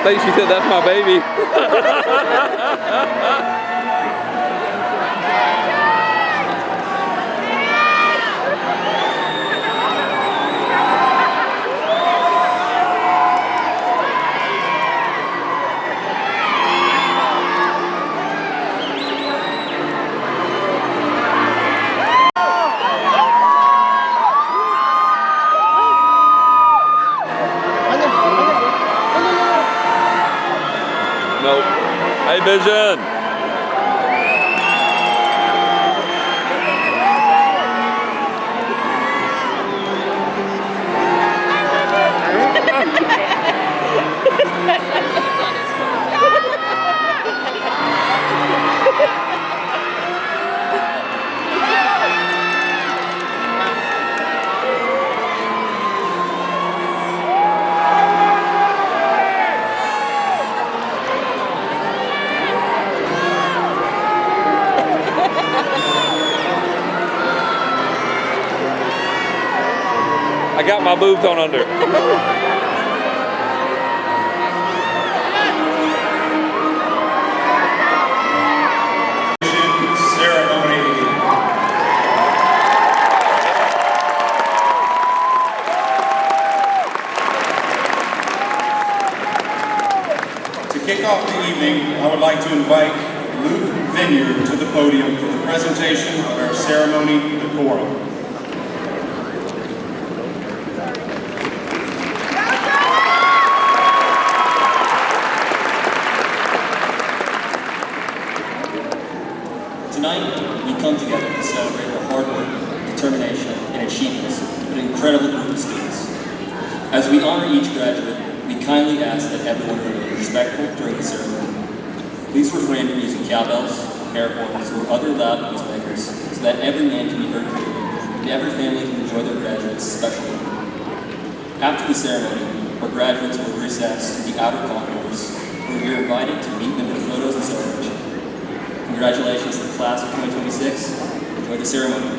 think she said that's my baby. Nope. Hey, Vision. I got my boobs on under. Ceremony. To kick off the evening, I would like to invite Luke Vineyard to the podium for the presentation of our ceremony decorum. Tonight, we come together to celebrate the hard work, determination, and achievements of an incredible group of students. As we honor each graduate, we kindly ask that everyone remain respectful during the ceremony. Please refrain from using cowbells, air horns, or other loud noisemakers so that every man can be heard clearly and every family can enjoy their graduate's special moment. After the ceremony, our graduates will recess to the outer concourse where we are invited to meet them with photos and celebration. Congratulations to the class of 2026. Enjoy the ceremony.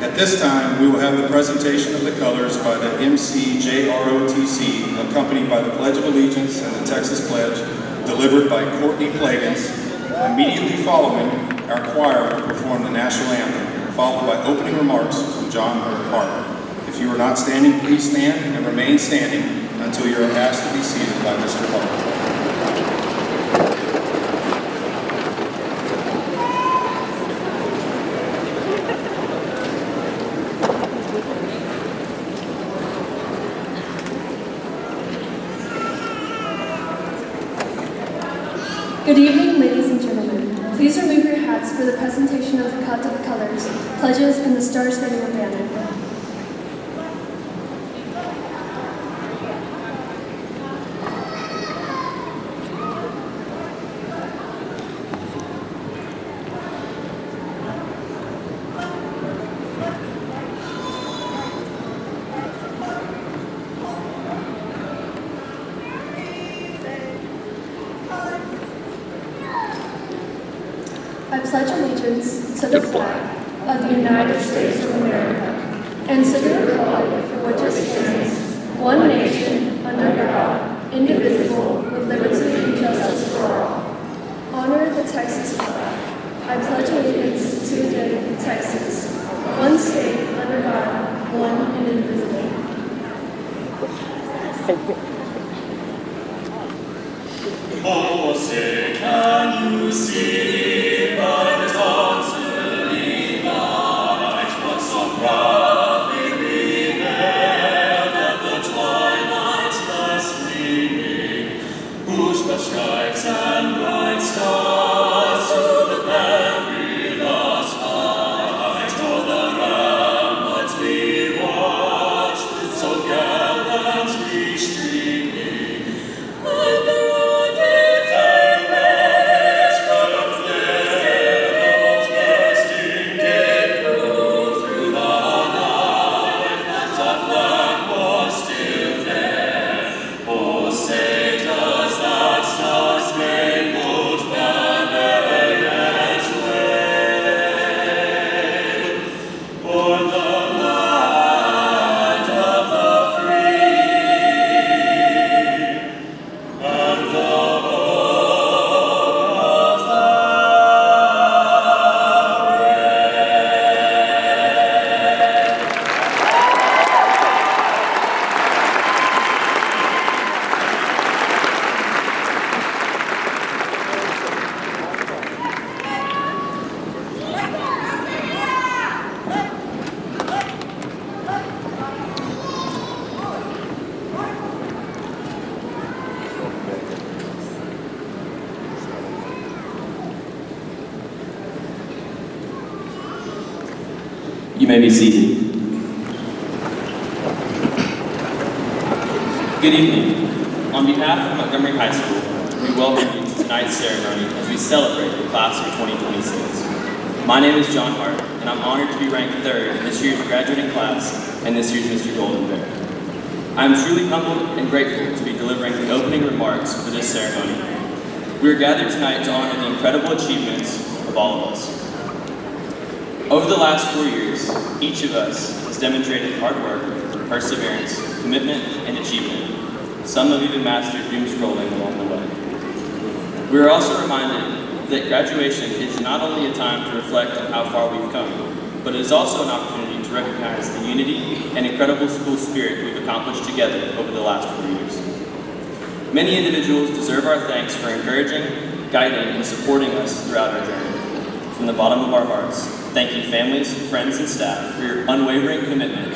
At this time, we will have the presentation of the colors by the MCJROTC, accompanied by the Pledge of Allegiance and the Texas Pledge, delivered by Courtney Plagans. Immediately following, our choir will perform the national anthem, followed by opening remarks from John Harper. If you are not standing, please stand and remain standing until you are asked to be seated by Mr. Harper. Good evening, ladies and gentlemen. Please remove your hats for the presentation of the cut of colors, pledges, and the Star-Spangled Banner. I pledge allegiance to the flag of the United States of America and to the republic for which it stands, one nation, under God, indivisible, with liberty and justice for all. Honor the Texas flag. I pledge allegiance to the flag of Texas, one state, under God, one and indivisible. Oh, say, can you see by the dawn's early light what so proudly we hailed at the twilight's last gleaming, whose blood stripes and bright stars to the perilous fight o'er the ramparts we watched with so gallantly streaming. And the rocket and rage triumphant You may be seated. Good evening. On behalf of Montgomery High School, we welcome you to tonight's ceremony as we celebrate the class of 2026. My name is John Hart, and I'm honored to be ranked third in this year's graduating class and this year's Mr. Golden Bear. I am truly humbled and grateful to be delivering the opening remarks for this ceremony. We are gathered tonight to honor the incredible achievements of all of us. Over the last 4 years, each of us has demonstrated hard work, perseverance, commitment, and achievement. Some have even mastered doom scrolling along the way. We are also reminded that graduation is not only a time to reflect on how far we've come, but it is also an opportunity to recognize the unity and incredible school spirit we've accomplished together over the last 4 years. Many individuals deserve our thanks for encouraging, guiding, and supporting us throughout our journey. From the bottom of our hearts, thank you families, friends, and staff for your unwavering commitment.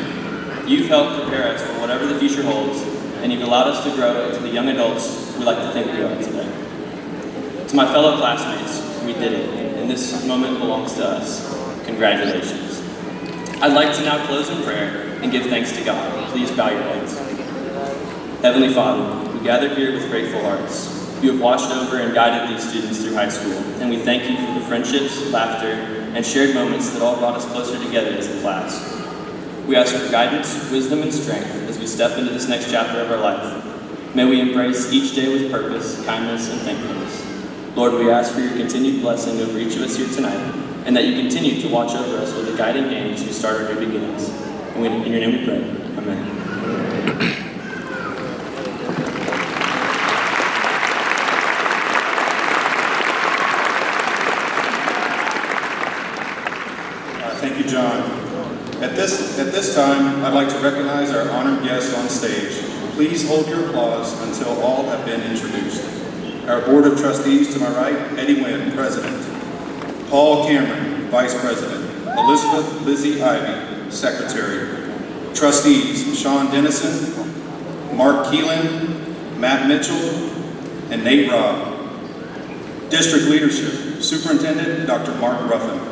You've helped prepare us for whatever the future holds, and you've allowed us to grow into the young adults we like to think we are today. To my fellow classmates, we did it, and this moment belongs to us. Congratulations. I'd like to now close in prayer and give thanks to God. Please bow your heads. Heavenly Father, we gather here with grateful hearts. You have watched over and guided these students through high school, and we thank you for the friendships, laughter, and shared moments that all brought us closer together as a class. We ask for guidance, wisdom, and strength as we step into this next chapter of our life. May we embrace each day with purpose, kindness, and thankfulness. Lord, we ask for your continued blessing over each of us here tonight, and that you continue to watch over us with a guiding hand as we start our new beginnings. And in your name we pray. Amen. Thank you, John. At this time, I'd like to recognize our honored guests on stage. Please hold your applause until all have been introduced. Our Board of Trustees to my right, Eddie Wynn, President. Paul Cameron, Vice President. Elizabeth Lizzie Ivy, Secretary. Trustees, Sean Dennison, Mark Keelan, Matt Mitchell, and Nate Robb. District Leadership, Superintendent Dr. Mark Ruffin.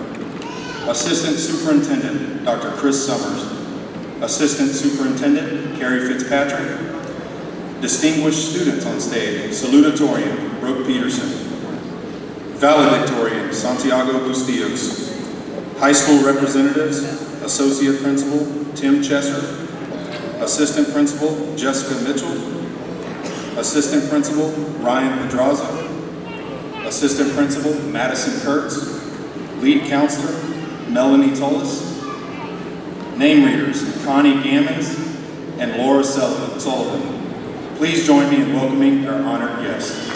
Assistant Superintendent, Dr. Chris Summers. Assistant Superintendent, Carrie Fitzpatrick. Distinguished students on stage, Salutatorian, Brooke Peterson. Valedictorian, Santiago Bustillos. High school representatives, Associate Principal, Tim Chesser. Assistant Principal, Jessica Mitchell. Assistant Principal, Ryan Pedraza. Assistant Principal, Madison Kurtz. Lead Counselor, Melanie Tullis. Name readers, Connie Gammons and Laura Sullivan. Please join me in welcoming our honored guests.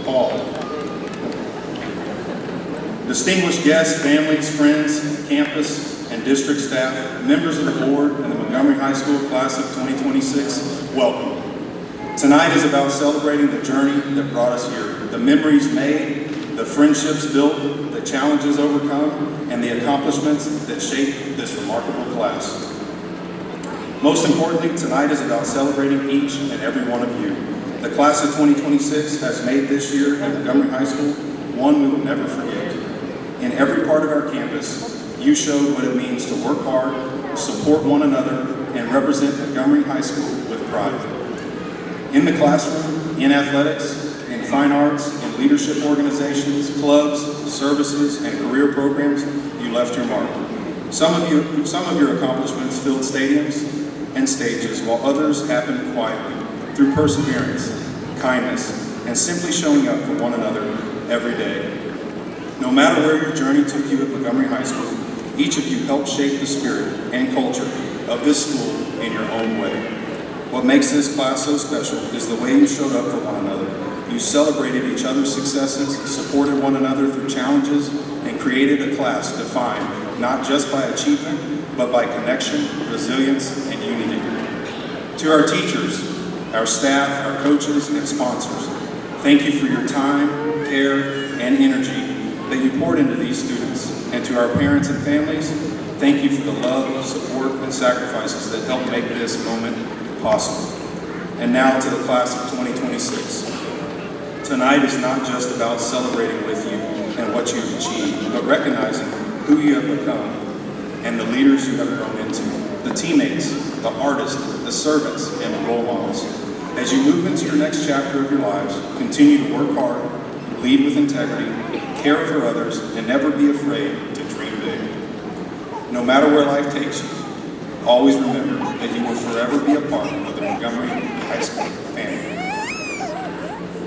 Paul. Distinguished guests, families, friends, campus, and district staff, members of the board, and the Montgomery High School class of 2026, welcome. Tonight is about celebrating the journey that brought us here, the memories made, the friendships built, the challenges overcome, and the accomplishments that shaped this remarkable class. Most importantly, tonight is about celebrating each and every one of you. The class of 2026 has made this year at Montgomery High School one we will never forget. In every part of our campus, you showed what it means to work hard, support one another, and represent Montgomery High School with pride. In the classroom, in athletics, in fine arts, in leadership organizations, clubs, services, and career programs, you left your mark. Some of your accomplishments filled stadiums and stages, while others happened quietly, through perseverance, kindness, and simply showing up for one another every day. No matter where your journey took you at Montgomery High School, each of you helped shape the spirit and culture of this school in your own way. What makes this class so special is the way you showed up for one another. You celebrated each other's successes, supported one another through challenges, and created a class defined not just by achievement, but by connection, resilience, and unity. To our teachers, our staff, our coaches, and sponsors, thank you for your time, care, and energy that you poured into these students. And to our parents and families, thank you for the love, support, and sacrifices that helped make this moment possible. And now to the class of 2026. Tonight is not just about celebrating with you and what you've achieved, but recognizing who you have become and the leaders you have grown into, the teammates, the artists, the servants, and the role models. As you move into your next chapter of your lives, continue to work hard, lead with integrity, care for others, and never be afraid to dream big. No matter where life takes you, always remember that you will forever be a part of the Montgomery High School family.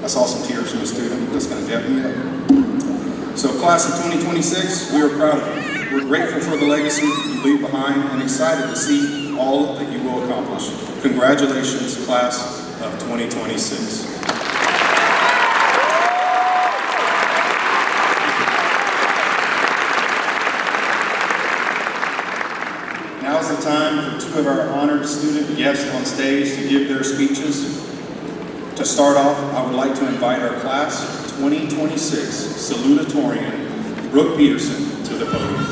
I saw some tears from a student. That's going to dap me up. So class of 2026, we are proud of you. We're grateful for the legacy you leave behind and excited to see all that you will accomplish. Congratulations, class of 2026. Now's the time for two of our honored student guests on stage to give their speeches. To start off, I would like to invite our class of 2026 salutatorian, Brooke Peterson, to the podium.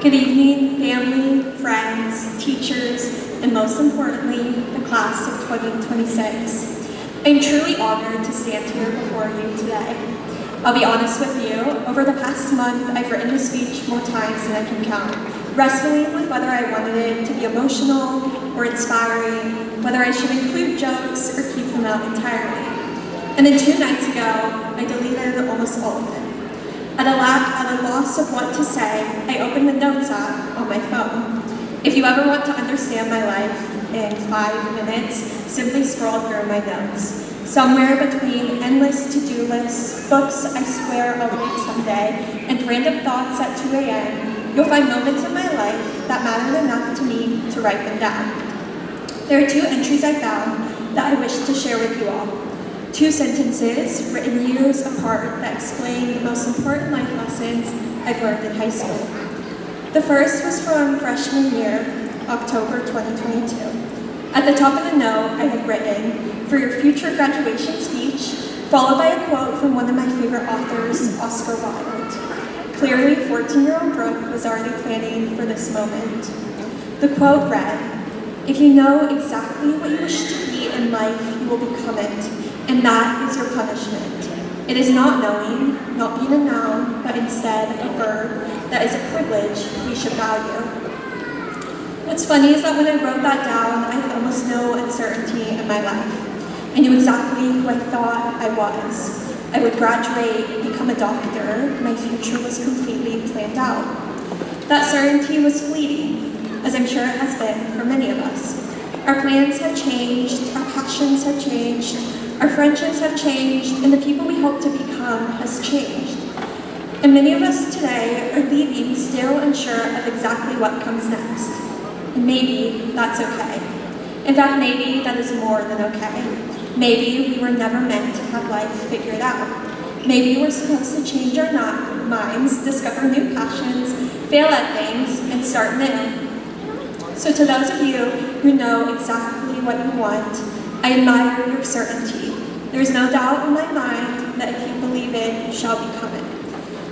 Good evening, family, friends, teachers, and most importantly, the class of 2026. I'm truly honored to stand here before you today. I'll be honest with you, over the past month, I've written this speech more times than I can count, wrestling with whether I wanted it to be emotional or inspiring, whether I should include jokes or keep them out entirely. And then 2 nights ago, I deleted almost all of it. At a loss of what to say, I opened the Notes app on my phone. If you ever want to understand my life in 5 minutes, simply scroll through my notes. Somewhere between endless to-do lists, books I swear I'll read someday, and random thoughts at 2 a.m., you'll find moments in my life that mattered enough to me to write them down. There are 2 entries I found that I wish to share with you all. 2 sentences written years apart that explain the most important life lessons I've learned in high school. The first was from freshman year, October 2022. At the top of the note, I had written, "For your future graduation speech," followed by a quote from one of my favorite authors, Oscar Wilde. Clearly, 14-year-old Brooke was already planning for this moment. The quote read, "If you know exactly what you wish to be in life, you will become it, and that is your punishment. It is not knowing, not being a noun, but instead a verb that is a privilege we should value." What's funny is that when I wrote that down, I had almost no uncertainty in my life. I knew exactly who I thought I was. I would graduate, become a doctor, my future was completely planned out. That certainty was fleeting, as I'm sure it has been for many of us. Our plans have changed, our passions have changed, our friendships have changed, and the people we hope to become has changed. And many of us today are leaving still unsure of exactly what comes next. And maybe that's okay. In fact, maybe that is more than okay. Maybe we were never meant to have life figured out. Maybe we're supposed to change our minds, discover new passions, fail at things, and start new. So to those of you who know exactly what you want, I admire your certainty. There's no doubt in my mind that if you believe it, you shall become it.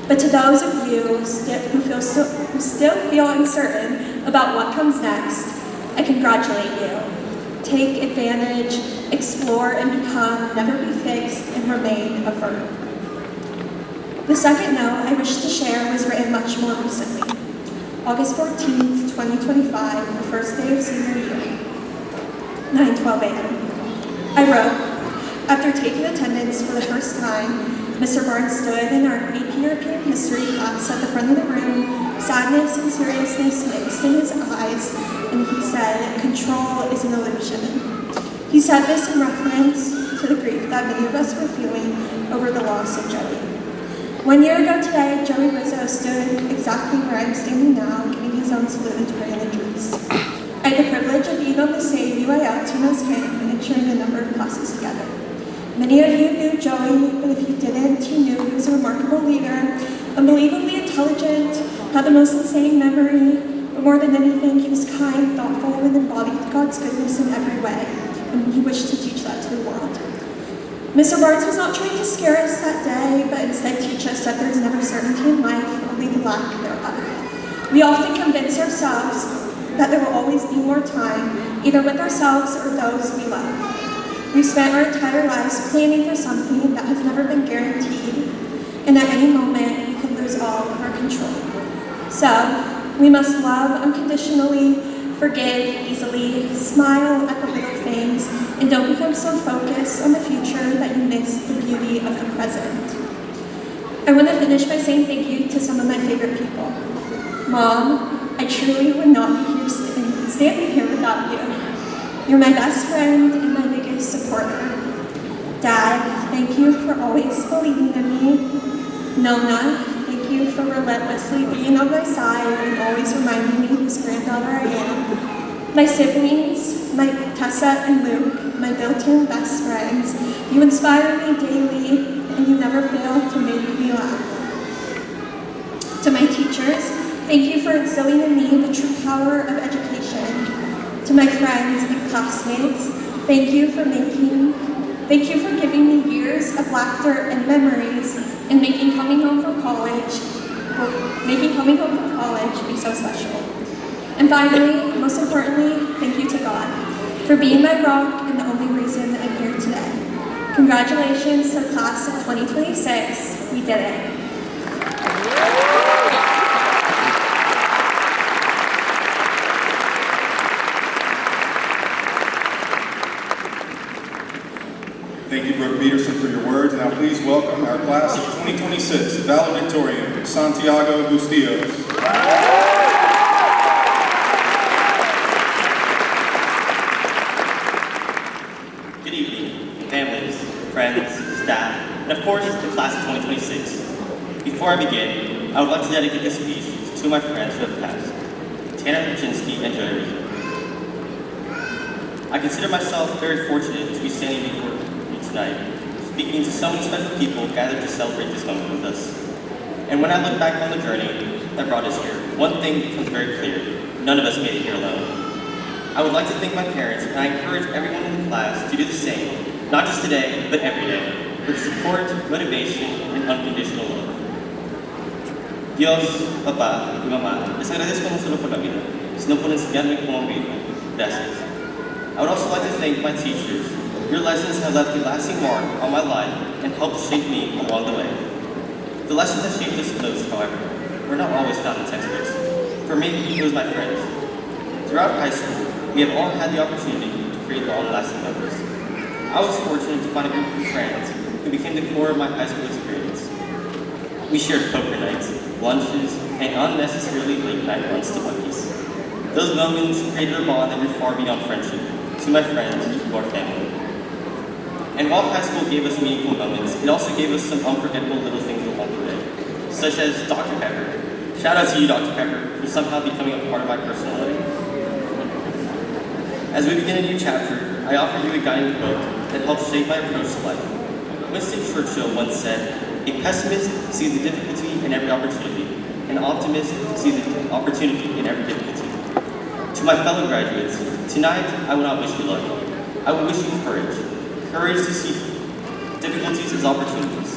But to those of you who still feel uncertain about what comes next, I congratulate you. Take advantage, explore and become, never be fixed, and remain a verb. The second note I wish to share was written much more recently. August 14th, 2025, the first day of senior year, 9:12 a.m. I wrote, "After taking attendance for the first time, Mr. Barnes stood in our AP European history class at the front of the room, sadness and seriousness mixed in his eyes, and he said, 'Control is an illusion.' He said this in reference to the grief that many of us were feeling over the loss of Joey. 1 year ago today, Joey Rizzo stood exactly where I'm standing now, giving his own salutatory address. I had the privilege of being on the same UIL team as him and sharing a number of classes together. Many of you knew Joey, but if you didn't, you knew he was a remarkable leader, unbelievably intelligent, had the most insane memory, but more than anything, he was kind, thoughtful, and embodied God's goodness in every way, and he wished to teach that to the world. Mr. Barnes was not trying to scare us that day, but instead teach us that there's never certainty in life, only the lack thereof. We often convince ourselves that there will always be more time, either with ourselves or those we love. We've spent our entire lives planning for something that has never been guaranteed, and at any moment, we could lose all of our control. So, we must love unconditionally, forgive easily, smile at the little things, and don't become so focused on the future that you miss the beauty of the present. I want to finish by saying thank you to some of my favorite people. Mom, I truly would not be here standing here without you. You're my best friend and my biggest supporter. Dad, thank you for always believing in me. Nona, thank you for relentlessly being on my side and always reminding me whose granddaughter I am. My siblings, my Tessa and Luke, my built-in best friends, you inspire me daily and you never fail to make me laugh. To my teachers, thank you for instilling in me the true power of education. To my friends and classmates, thank you for giving me years of laughter and memories and making coming home from college be so special. And finally, most importantly, thank you to God for being my rock and the only reason I'm here today. Congratulations to the class of 2026. We did it. Thank you, Brooke Peterson, for your words. Now please welcome our class of 2026 valedictorian, Santiago Bustillos. Good evening, families, friends, staff, and of course, the class of 2026. Before I begin, I would like to dedicate this speech to two of my friends who have passed, Tanner Kuczynski and Joey Rizzo. I consider myself very fortunate to be standing before you tonight, speaking to so many special people gathered to celebrate this moment with us. And when I look back on the journey that brought us here, one thing becomes very clear: none of us made it here alone. I would like to thank my parents, and I encourage everyone in the class to do the same, not just today, but every day, for the support, motivation, and unconditional love. Dios, Papa, y Mamá, les agradezco no solo por la vida, sino por enseñarme cómo vivir. Gracias. I would also like to thank my teachers. Your lessons have left a lasting mark on my life and helped shape me along the way. The lessons that shaped us most, however, were not always found in textbooks. For me, it was my friends. Throughout high school, we have all had the opportunity to create long-lasting memories. I was fortunate to find a group of friends who became the core of my high school experience. We shared poker nights, lunches, and unnecessarily late-night runs to Buc-ee's. Those moments created a bond that went far beyond friendship, to my friends and to our family. And while high school gave us meaningful moments, it also gave us some unforgettable little things along the way, such as Dr. Pepper. Shout out to you, Dr. Pepper, for somehow becoming a part of my personality. As we begin a new chapter, I offer you a guiding quote that helps shape my approach to life. Winston Churchill once said, "A pessimist sees the difficulty in every opportunity. An optimist sees the opportunity in every difficulty." To my fellow graduates, tonight I will not wish you luck. I will wish you courage. Courage to see difficulties as opportunities.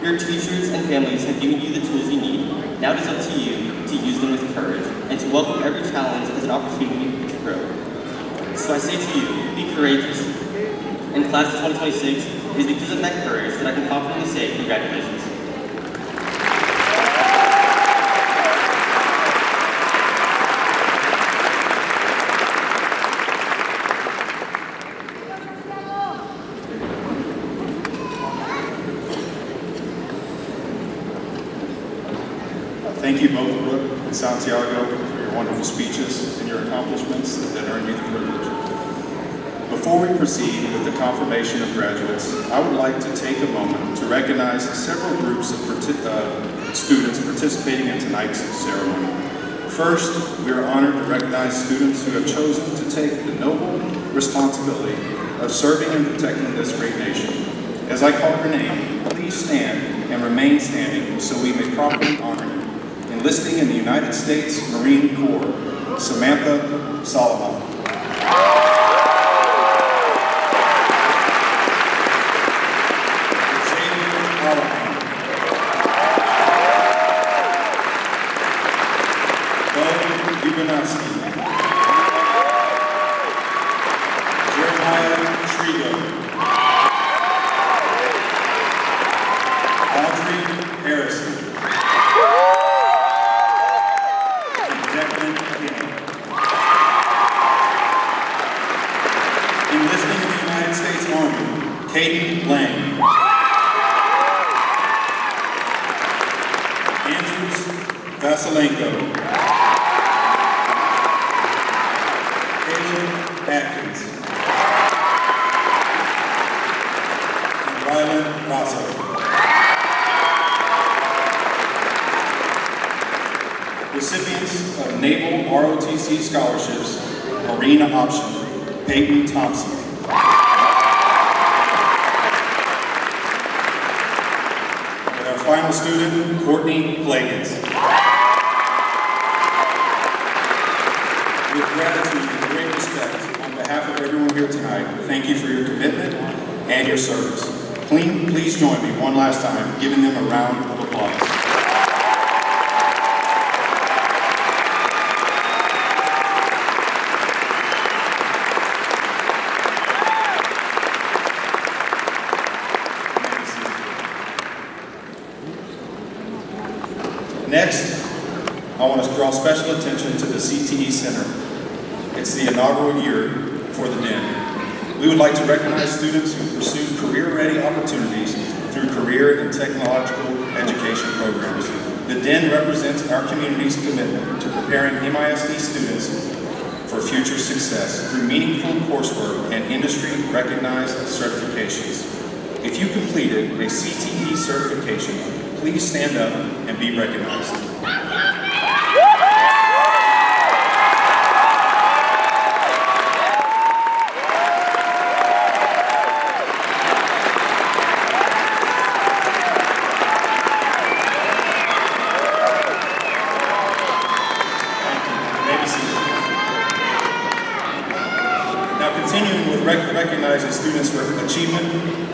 Your teachers and families have given you the tools you need. Now it is up to you to use them with courage and to welcome every challenge as an opportunity to grow. So I say to you, be courageous. In class of 2026, it is because of that courage that I can confidently say congratulations. Thank you both, Brooke and Santiago, for your wonderful speeches and your accomplishments that earned you the privilege. Before we proceed with the confirmation of graduates, I would like to take a moment to recognize several groups of students participating in tonight's ceremony. First, we are honored to recognize students who have chosen to take the noble responsibility of serving and protecting this great nation. As I call your name, please stand and remain standing so we may properly honor you. Enlisting in the United States Marine Corps, Samantha Solomon. Jeremiah Trigo. Audrey Harrison. And Declan King. Enlisting in the United States Army, Caden Lang. Andrews Vasilenko. Caleb Atkins. And Rylan Rosso. Recipients of Naval ROTC scholarships, Marine Option, Peyton Thompson. And our final student, Courtney Plagans. With gratitude and great respect, on behalf of everyone here tonight, thank you for your commitment and your service. Please join me one last time, giving them a round of applause. Next, I want to draw special attention to the CTE Center. It's the inaugural year for the Den. We would like to recognize students who pursue career-ready opportunities through career and technological education programs. The Den represents our community's commitment to preparing MISD students for future success through meaningful coursework and industry-recognized certifications. If you completed a CTE certification, please stand up and be recognized. Recognizing students for achievement,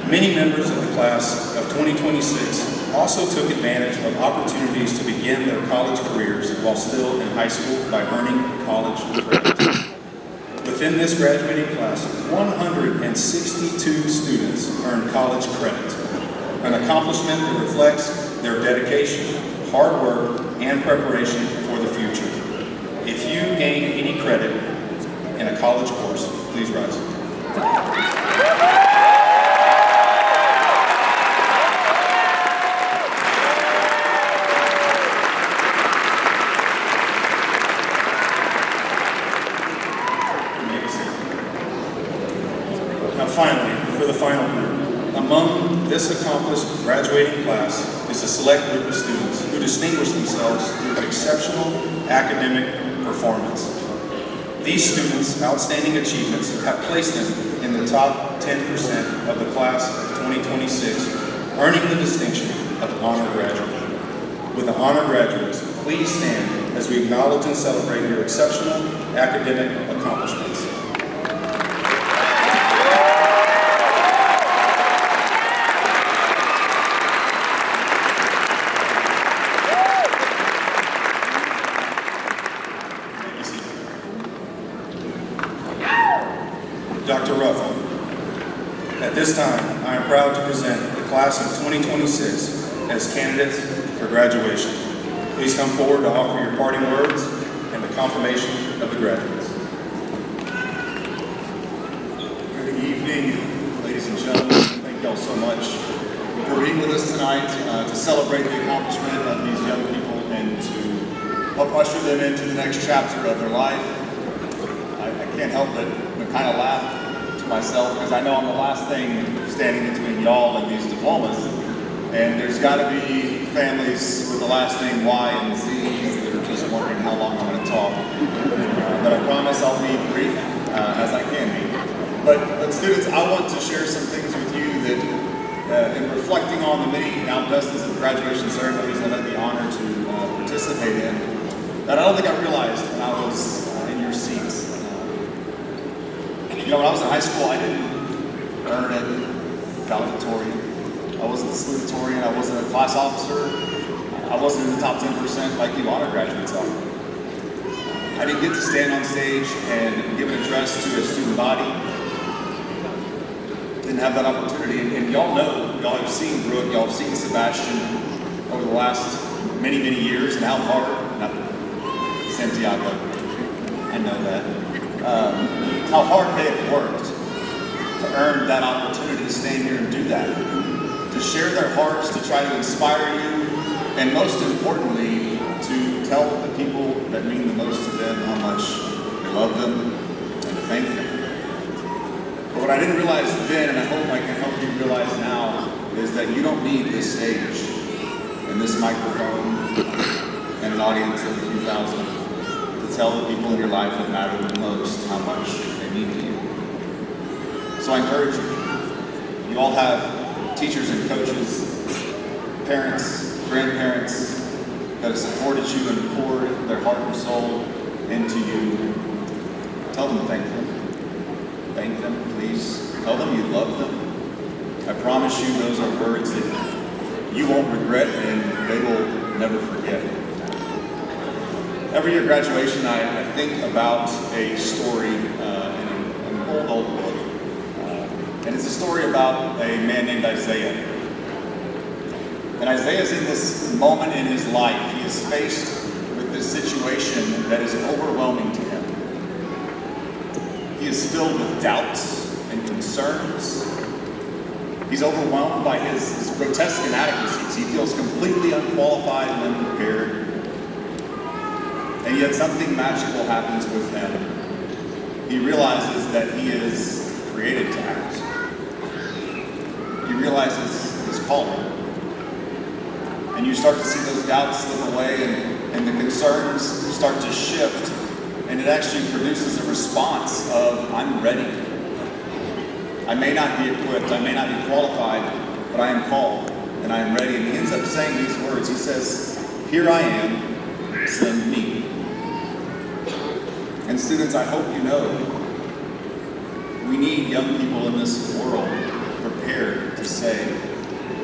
many members of the class of 2026 also took advantage of opportunities to begin their college careers while still in high school by earning college credit. Within this graduating class, 162 students earned college credit, an accomplishment that reflects their dedication, hard work, and preparation for the future. If you gain any credit in a college course, please rise. Now finally, for the final group, among this accomplished graduating class is a select group of students who distinguish themselves through exceptional academic performance. These students' outstanding achievements have placed them in the top 10% of the class of 2026, earning the distinction of honor graduate. With the honor graduates, please stand as we acknowledge and celebrate your exceptional academic accomplishments. Dr. Ruffo. At this time, I am proud to present the class of 2026 as candidates for graduation. Please come forward to offer your parting words and the confirmation of the graduates. Good evening, ladies and gentlemen. Thank you all so much for being with us tonight to celebrate the accomplishment of these young people and to help usher them into the next chapter of their life. I can't help but kind of laugh to myself because I know I'm the last thing standing between y'all and these diplomas. And there's got to be families with the last name Y and Z that are just wondering how long I'm going to talk. But I promise I'll be brief as I can be. But students, I want to share some things with you that in reflecting on the many outjustice of graduation ceremonies I've had the honor to participate in, that I don't think I realized when I was in your seats. You know, when I was in high school, I didn't earn it valedictorian. I wasn't the salutatorian. I wasn't a class officer. I wasn't in the top 10% like you honor graduates are. I didn't get to stand on stage and give an address to a student body. didn't have that opportunity. And y'all know, y'all have seen Brooke, y'all have seen Sebastian over the last many, many years, and how hard, not Santiago, I know that, how hard they have worked to earn that opportunity to stand here and do that, to share their hearts, to try to inspire you, and most importantly, to tell the people that mean the most to them how much they love them and to thank them. But what I didn't realize then, and I hope I can help you realize now, is that you don't need this stage and this microphone and an audience of a few thousand to tell the people in your life that matter the most how much they mean to you. So I encourage you. You all have teachers and coaches, parents, grandparents that have supported you and poured their heart and soul into you. Tell them thank them. Thank them, please. Tell them you love them. I promise you those are words that you won't regret and they will never forget. Every year graduation, I think about a story in an old book. And it's a story about a man named Isaiah. And Isaiah's in this moment in his life. He is faced with this situation that is overwhelming to him. He is filled with doubts and concerns. He's overwhelmed by his grotesque inadequacies. He feels completely unqualified and unprepared. And yet something magical happens with him. He realizes that he is created to act. He realizes his calling. And you start to see those doubts slip away and the concerns start to shift. And it actually produces a response of, I'm ready. I may not be equipped, I may not be qualified, but I am called and I am ready. And he ends up saying these words. He says, here I am, send me. And students, I hope you know, we need young people in this world prepared to say,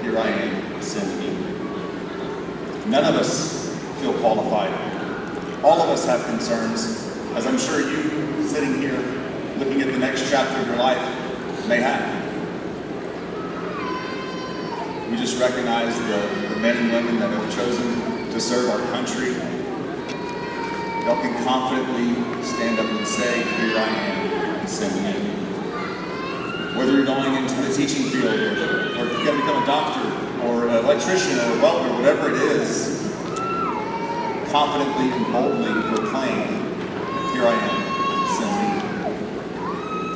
here I am, send me. None of us feel qualified. All of us have concerns, as I'm sure you sitting here looking at the next chapter of your life may have. We just recognize the men and women that have chosen to serve our country. Y'all can confidently stand up and say, here I am, send me. Whether you're going into the teaching field or you're going to become a doctor or an electrician or a welder, whatever it is, confidently and boldly proclaim, here I am, send me.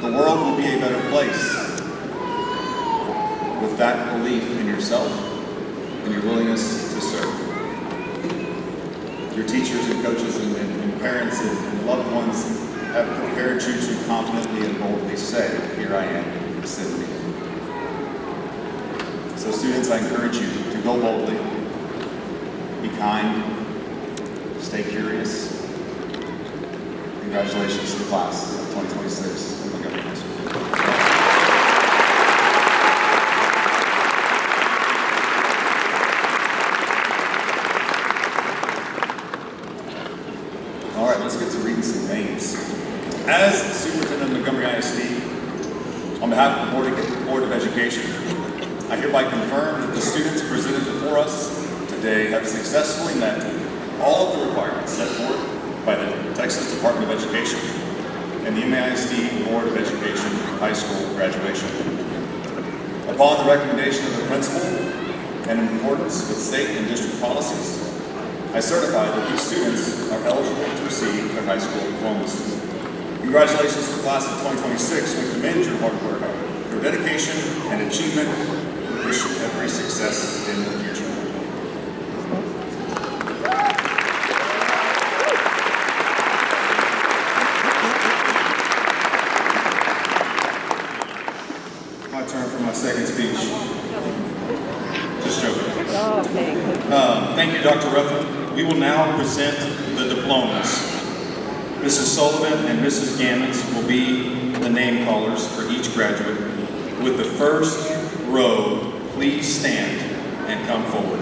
The world will be a better place with that belief in yourself and your willingness to serve. Your teachers and coaches and parents and loved ones have prepared you to confidently and boldly say, here I am, send me. So students, I encourage you to go boldly, be kind, stay curious. Congratulations to the class of 2026 of Montgomery High School. All right, let's get to reading some names. As Superintendent of Montgomery ISD, on behalf of the Board of Education, I hereby confirm that the students presented before us today have successfully met all of the requirements set forth by the Texas Department of Education and the MAISD Board of Education high school graduation. Upon the recommendation of the principal and in accordance with state and district policies, I certify that these students are eligible to receive their high school diplomas. Congratulations to the class of 2026. We commend your hard work, your dedication, and achievement. We wish you every success in the future. My turn for my second speech. Just joking. Thank you, Dr. Ruffin. We will now present the diplomas. Mrs. Sullivan and Mrs. Gammons will be the name callers for each graduate. With the first row, please stand and come forward.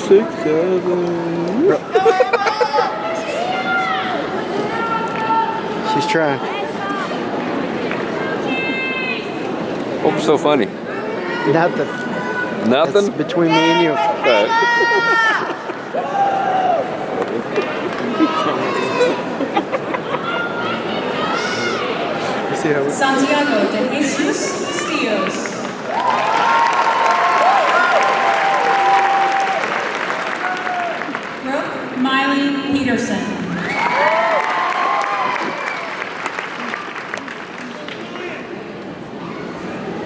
6, 7. She's trying. What's so funny? Nothing. Nothing? It's between me and you. You see how Santiago de Jesus Stios. Brooke Miley Peterson.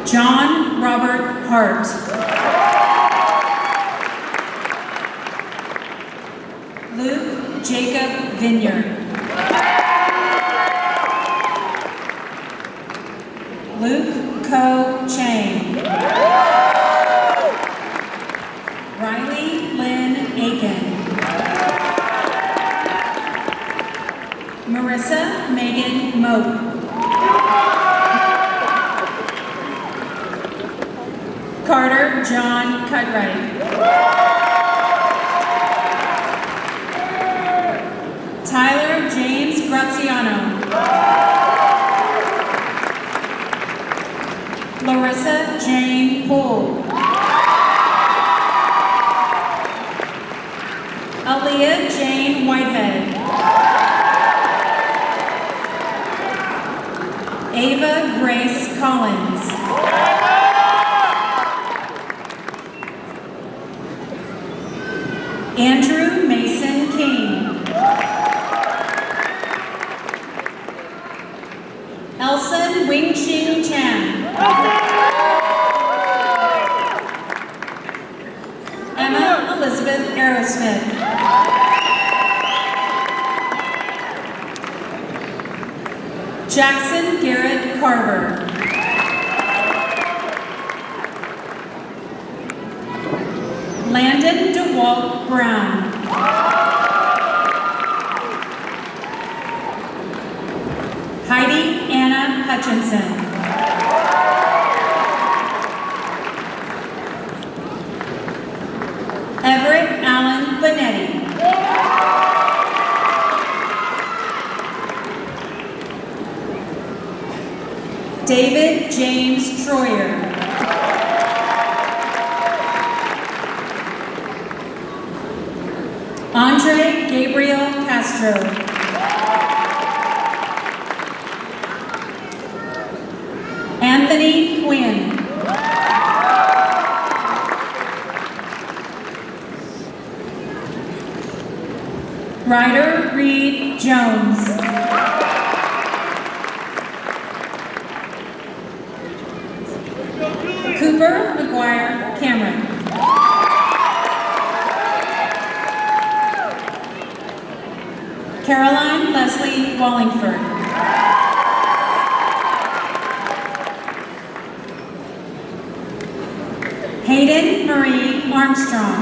John Robert Hart. Luke Jacob Vineyard. Luke Ko Chang. Riley Lynn Aiken. Marissa Megan Moak. Carter John Cudwright. Tyler James Graziano. Larissa Jane Poole. Aaliyah Jane Whitehead. Ava Grace Collins. Andrew Mason King. Elson Wing-Ching Chan. Emma Elizabeth Aerosmith. Jackson Garrett Carver. Landon DeWalt Brown. Heidi Anna Hutchinson. Everett Allen Bonetti. David James Troyer. Andre Gabriel Castro. Anthony Quinn. Ryder Reed Jones. Cooper McGuire Cameron. Caroline Leslie Wallingford. Hayden Marie Armstrong.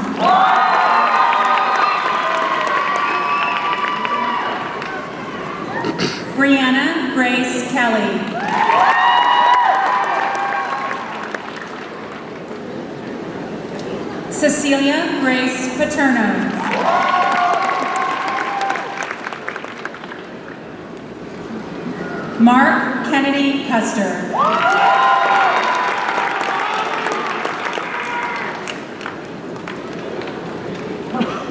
Brianna Grace Kelly. Cecilia Grace Paterno. Mark Kennedy Custer.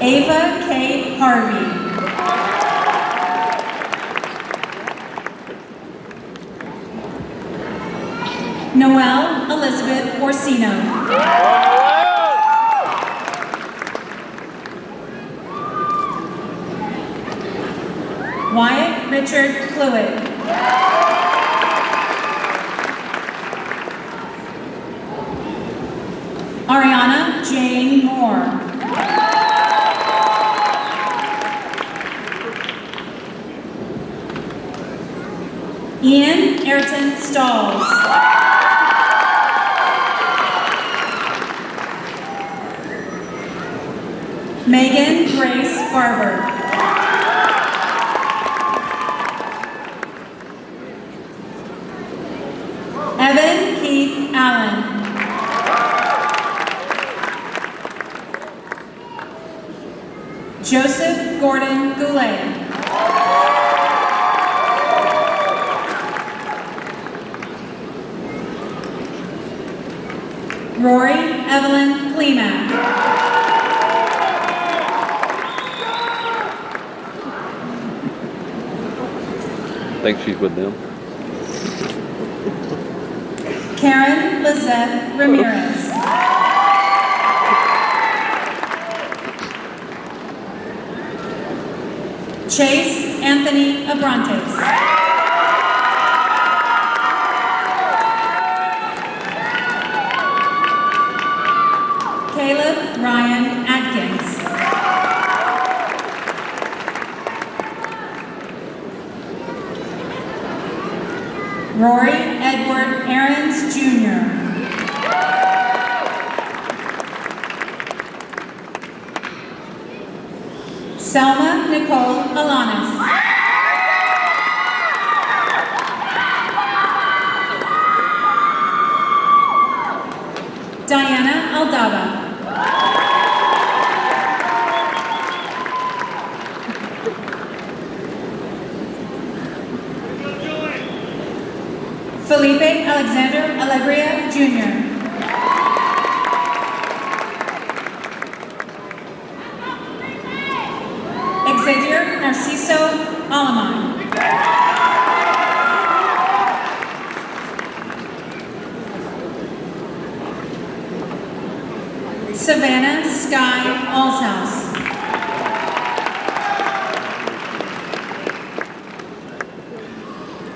Ava Kate Harvey. Noelle Elizabeth Orsino. Wyatt Richard Cluitt. Ariana Jane Moore. Ian Ayrton Stalls. Megan Grace Barber. Evan Keith Allen. Boulay. Rory Evelyn Klimak. I think she's with them. Karen Lizette Ramirez. Chase Anthony Abrantes. Caleb Ryan Atkins. Rory Edward Aarons Jr. Selma Nicole Alanis. Diana Aldaba. Felipe Alexander Alegria Jr. Xavier Narciso Alamán. Savannah Sky Allshouse.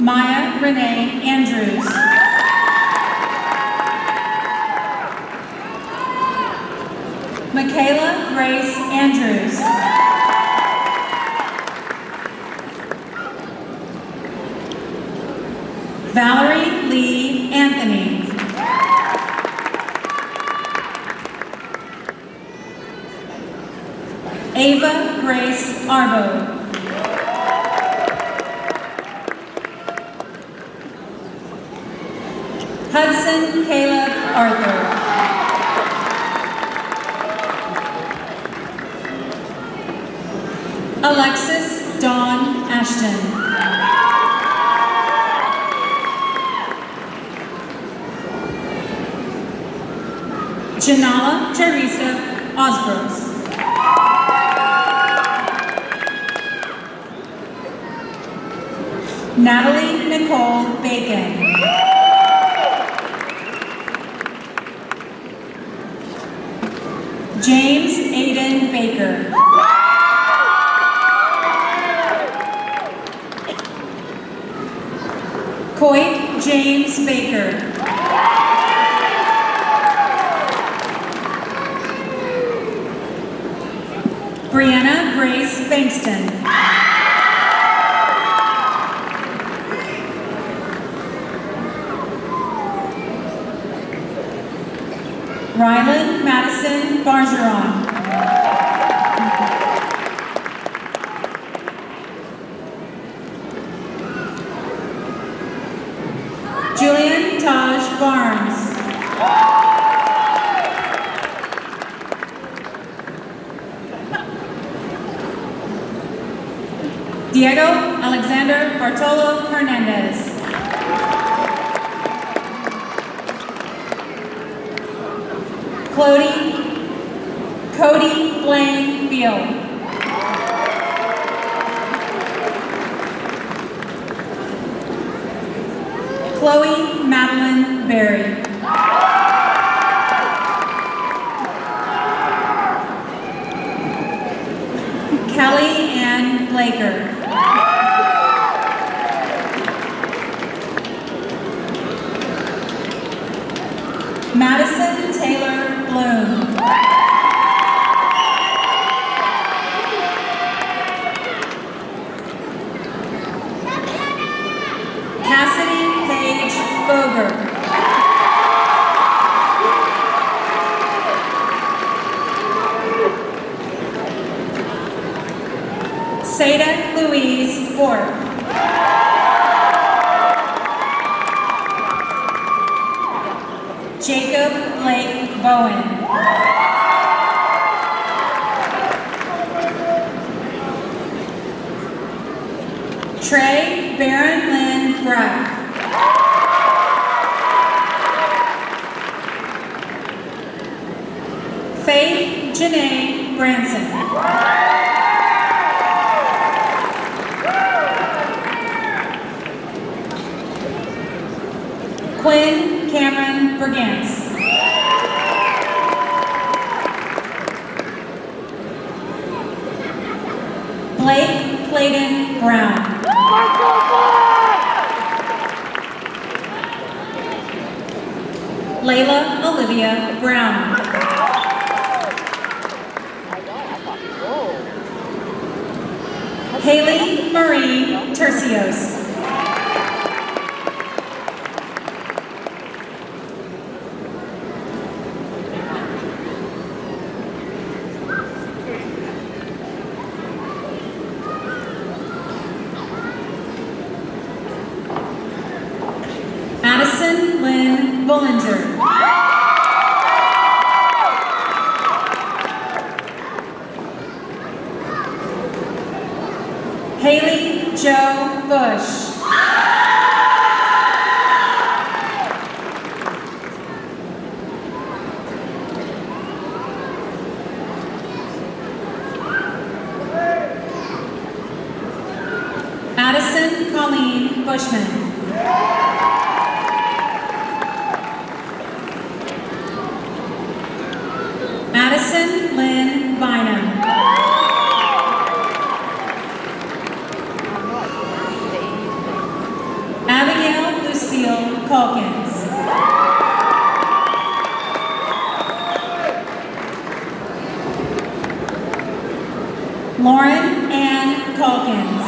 Maya Renee Andrews. Michaela Grace Andrews. Valerie Lee Anthony. Ava Grace Arbo. Hudson Caleb Arthur. Alexis Dawn Ashton. Janala Teresa Osbros. Natalie Nicole Bacon. James Aiden Baker. Coit James Baker. Brianna Grace Bankston. Rylan Madison Bargeron. Julian Taj Barnes. Diego Alexander Bartolo Hernandez. Cody Blaine Beal. Chloe Madeline Berry. Kelly Ann Blaker. Madison Taylor Bloom. Cassidy Paige Boger. Seda Louise Ford. Jacob Blake Bowen. Trey Baron Lynn Brack. Faith Janae Branson. Quinn Cameron Brigance. Blake Clayton Brown. Layla Olivia Brown. Haley Marie Tercios. Addison Lynn Bullinger. Haley Jo Bush. Addison Colleen Bushman. Addison Lynn Bynum. Abigail Lucille Calkins. Lauren Ann Calkins.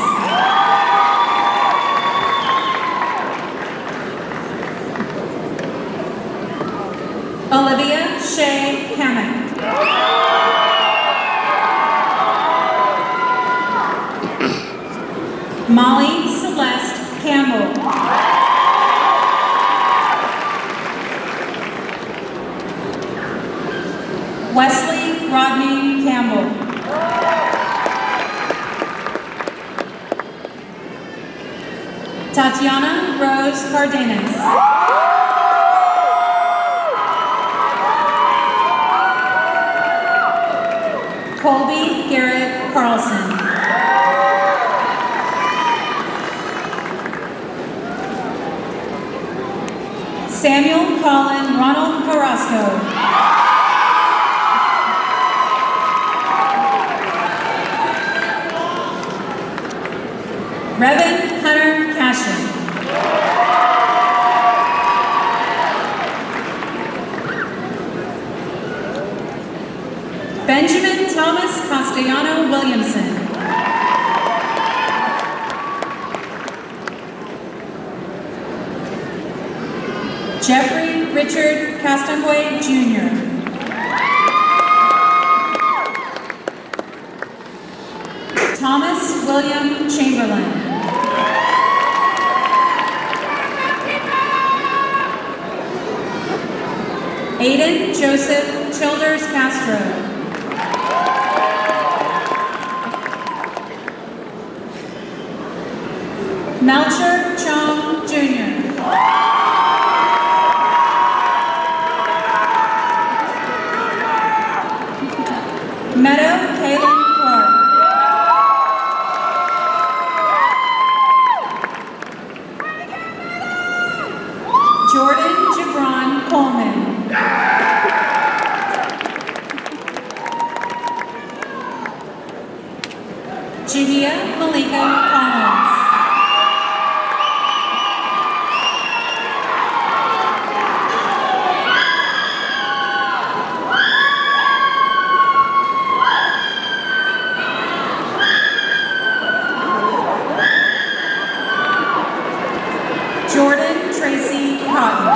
Olivia Shea Hammond. Molly Celeste Campbell. Wesley Rodney Campbell. Tatiana Rose Cardenas. Colby Garrett Carlson. Samuel Colin Ronald Carrasco. Revan Hunter Cashin. Benjamin Thomas Castellano Williamson. Jeffrey Richard Castonguay Jr. Thomas William Chamberlain. Aiden Joseph Childers Castro. Melcher Chong Jr. Meadow Kaylin Clark. Jordan Gibran Coleman. Jahia Malika Collins. Jordan Tracy Cotton.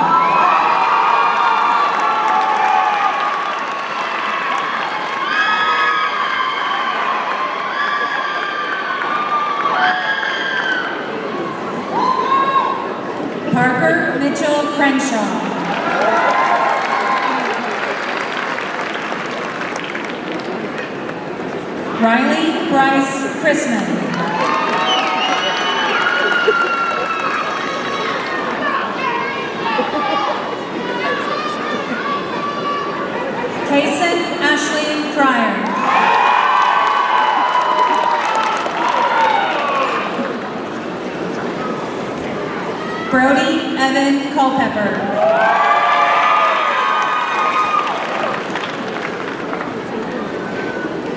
Parker Mitchell Crenshaw. Riley Bryce Chrisman. Ashley Pryor. Brody Evan Culpepper.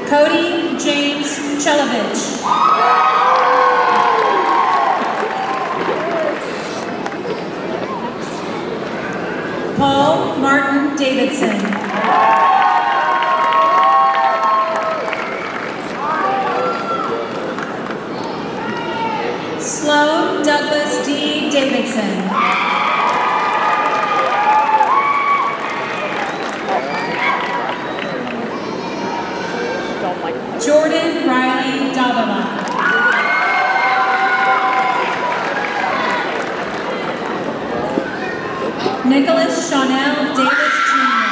Cody James Chelovich. Paul Martin Davidson. Sloan Douglas D. Davidson. Jordan Riley Davila. Nicholas Chanel Davis Jr.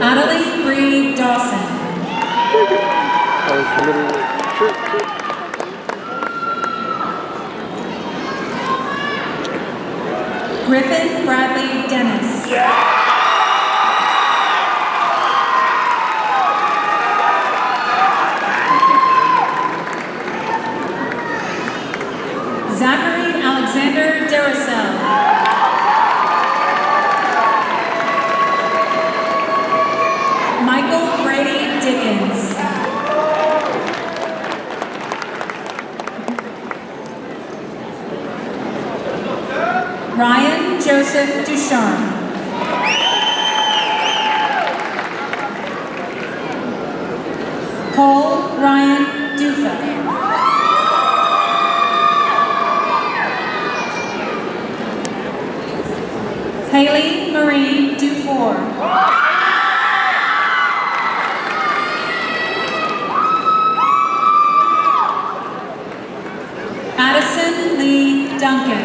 Adelie Bree Dawson. That was literally true. Griffin Bradley Dennis. Zachary Alexander Daracel. Michael Brady Dickens. Ryan Joseph Ducharme. Cole Ryan Dufa. Haley Marie Dufour. Addison Lee Duncan.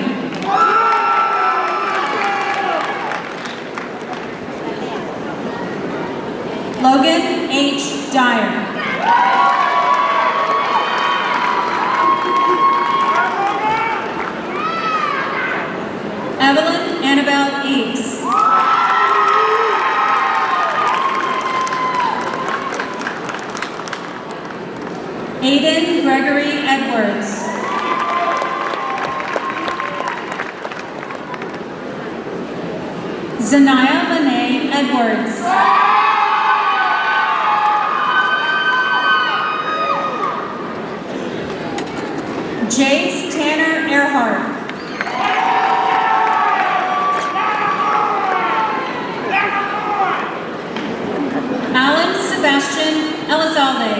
Logan H. Dyer. Evelyn Annabelle Eves. Aiden Gregory Edwards. Zanaya Lene Edwards. Jace Tanner Earhart. Alan Sebastian Elizalde.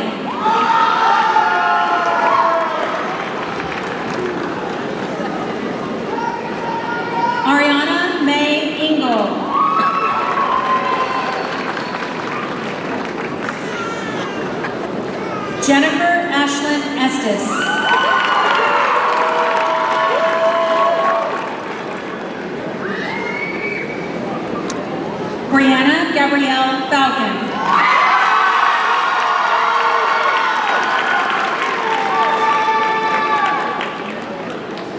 Ariana May Engel. Jennifer Ashlyn Estes. Brianna Gabrielle Falcon.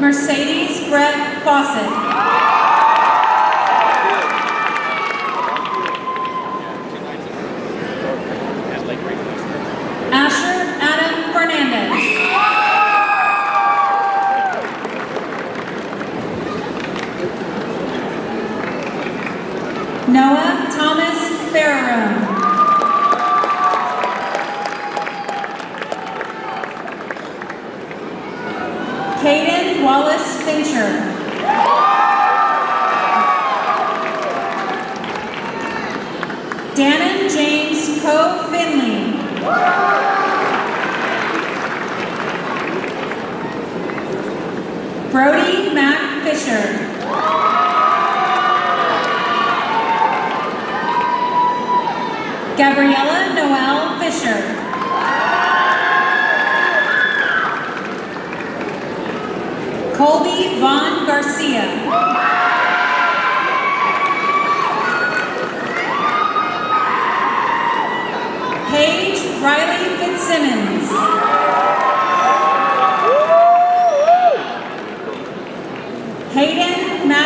Mercedes Brett Fawcett. Asher Adam Fernandez. Noah Thomas Farrow. Caden Wallace Fincher. Dannon James Coe Finley. Brody Mac Fisher. Gabriella Noel Fisher. Colby Vaughn Garcia. Paige Riley Fitzsimmons. Hayden Matt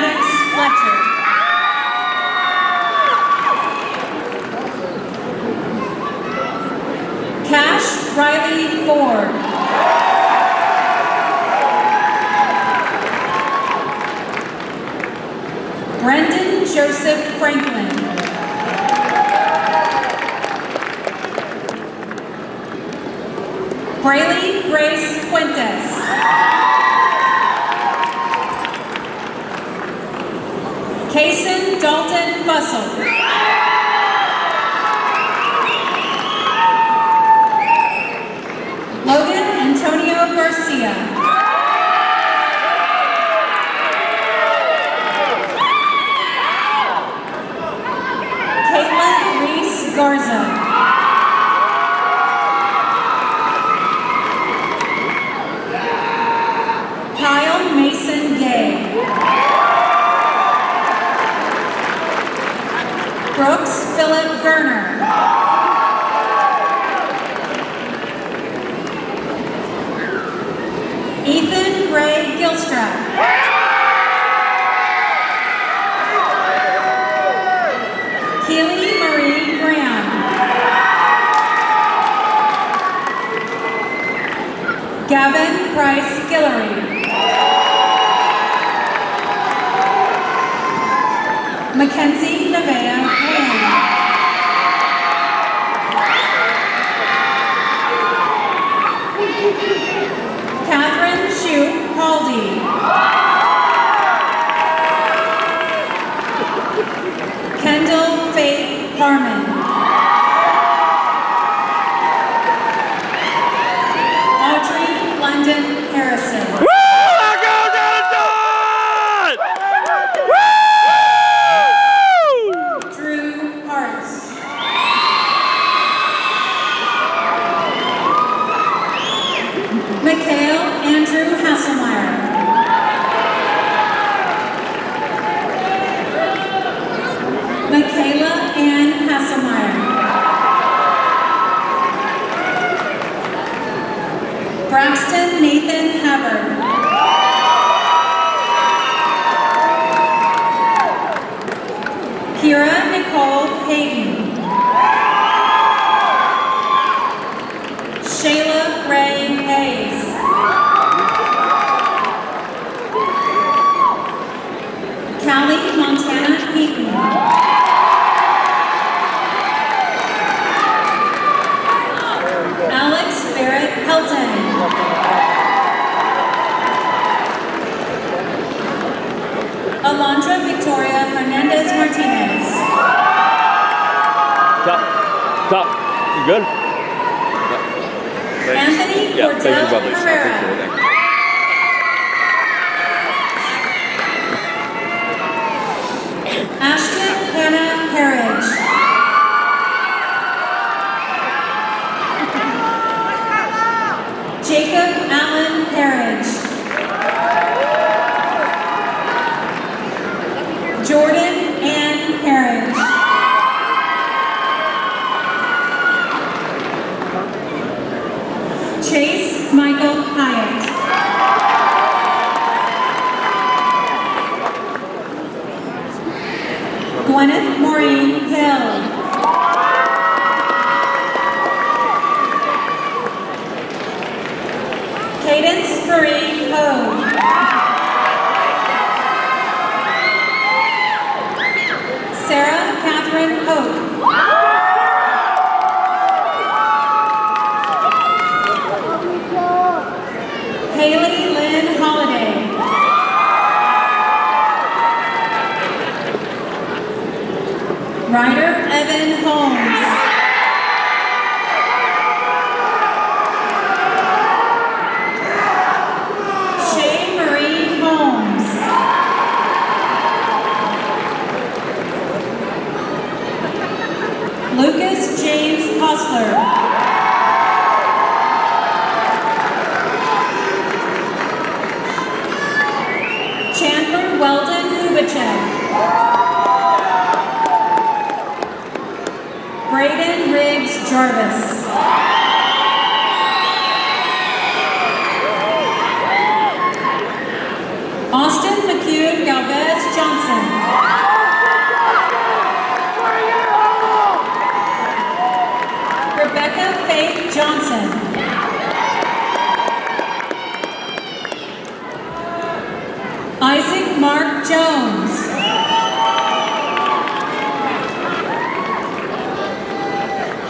Ethan Gray Gilstrap. Keely Marie Graham. Gavin Bryce Guillory. Mackenzie Nevaeh Wynn. Catherine Shue Haldy. Kendall Faith Harmon. Audrey London Harrison. Drew Hartz. Mikhail Andrew Hasselmeyer. Michaela Ann Hasselmeyer. Braxton Nathan Havard. Kira Nicole Hayden. Shayla Ray Hayes. Callie Montana Heaton. Alex Barrett Helton. Alondra Victoria Hernandez Martinez. Top. You good? Anthony Yeah, thank you, Cordell buddy. I Herrera. appreciate it. Thank you. Ashton Hannah Harridge. Jacob Allen Harridge. Jordan Ann Harridge. Chase Michael Hyatt. Gwyneth Maureen Hill. Cadence Marie Ho. Sarah Catherine Hope. Haley Lynn Holiday. Ryder Evan Holmes. Shay Marie Holmes. Lucas James Hostler. Chandler Weldon Hubachek. Braden Riggs Jarvis. Austin McHugh Galvez Johnson. Rebecca Faith Johnson. Isaac Mark Jones.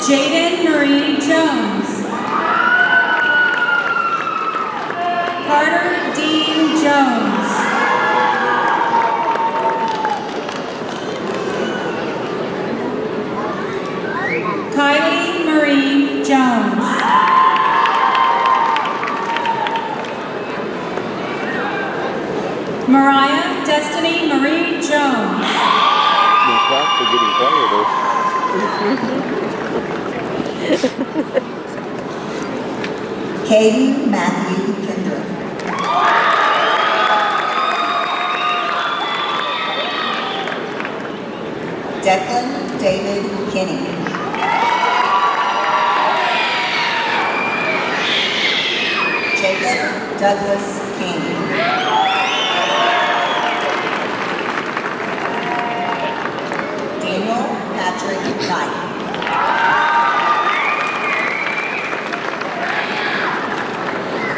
Jaden Marie Jones. Carter Dean Jones. Kylie Marie Jones. Mariah Destiny Marie Jones. The clocks are getting quieter. Caden Matthew Kendrick. Declan David Kinney. Jacob Douglas King. Daniel Patrick Knight.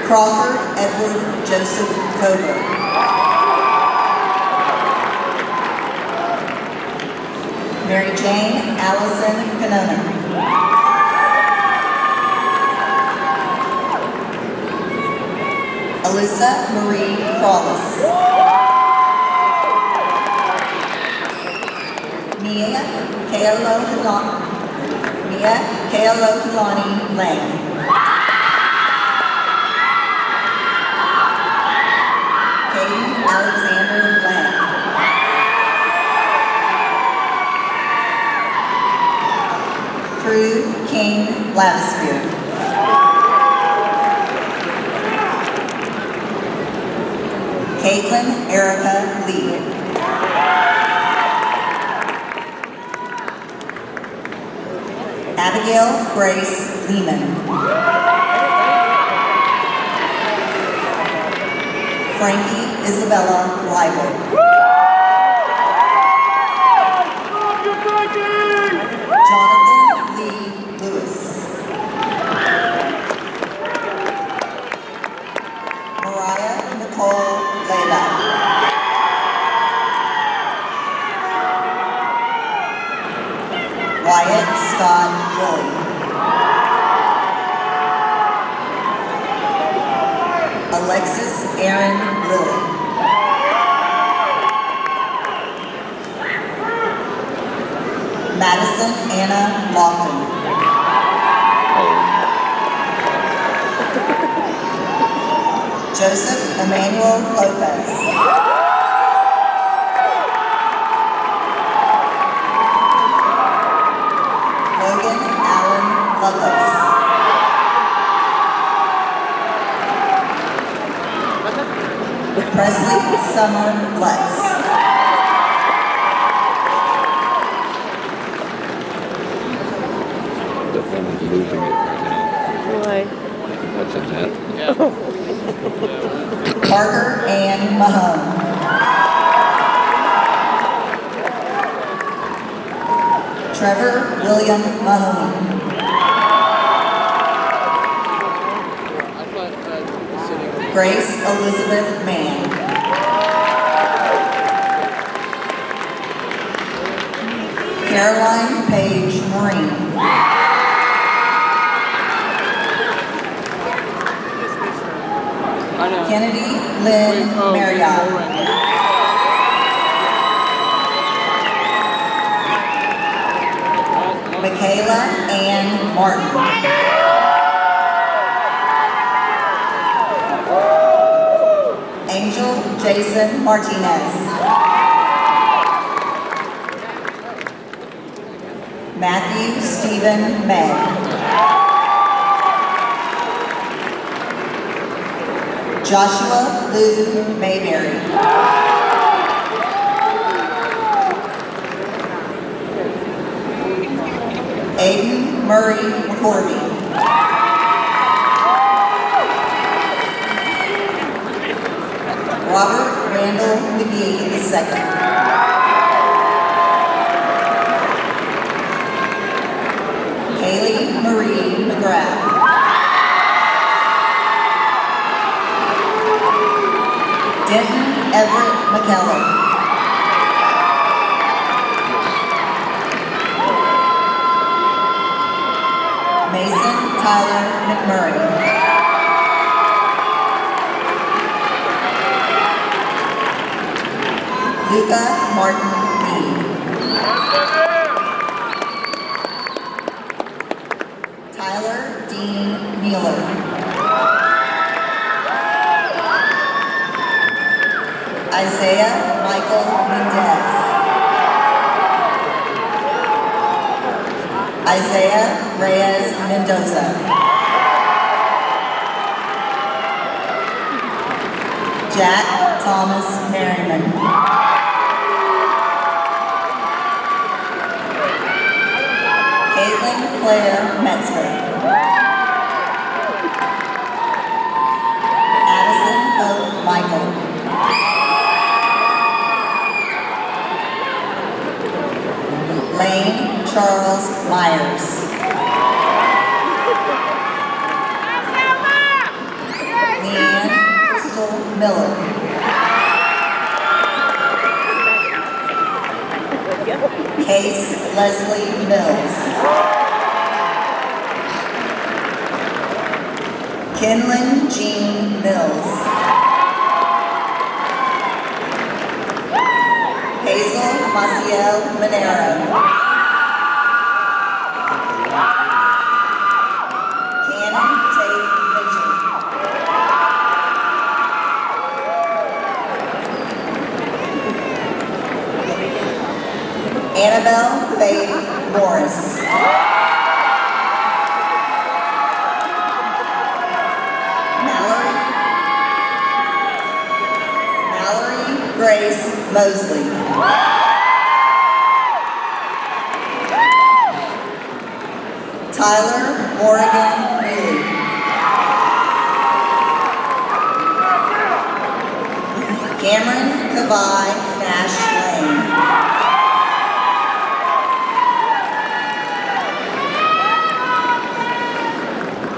Crawford Edward Joseph Coburn. Mary Jane Allison Canona. Alyssa Marie Crawless. Mia Kealohilani Lang. Caden Alexander Lang. Drew King Lavaspear. Caitlin Erica Lee. Abigail Grace Lehman. Frankie Isabella Leibel. Jonathan Lee Lewis. Mariah Nicole Leyla. Wyatt Scott Willie. Alexis Aaron Lilly. Madison Anna Lofton. Joseph Emmanuel Lopez. Logan Allen Lovelace. Presley Summer Lutz. The phone is losing it right now. Why? What's in that? Parker Ann Mahone. Trevor William Mahoney. Grace Elizabeth Mann. Caroline Paige Marine. Kennedy Lynn Marriott. Michaela Ann Martin. Angel Jason Martinez. Matthew Stephen May. Joshua Lou Mayberry. Aiden Murray McCorvey. Robert Randall McGee II. Haley Marie McGrath. Denton Everett McKellar. Mason Tyler McMurray. Luca Martin Mead. Tyler Dean Mueller. Isaiah Michael Mendez. Isaiah Reyes Mendoza. Jack Thomas Merriman. Caitlin Claire Metzger. Addison Charles Myers. Leanne Crystal Miller. Case Leslie Mills. Kinlan Jean Mills. Hazel Maciel Monero. Cannon Tate Mitchell. Annabelle Faith Morris. Mallory Grace Mosley. Tyler Morgan Neely. Cameron Kavai Nash Lane.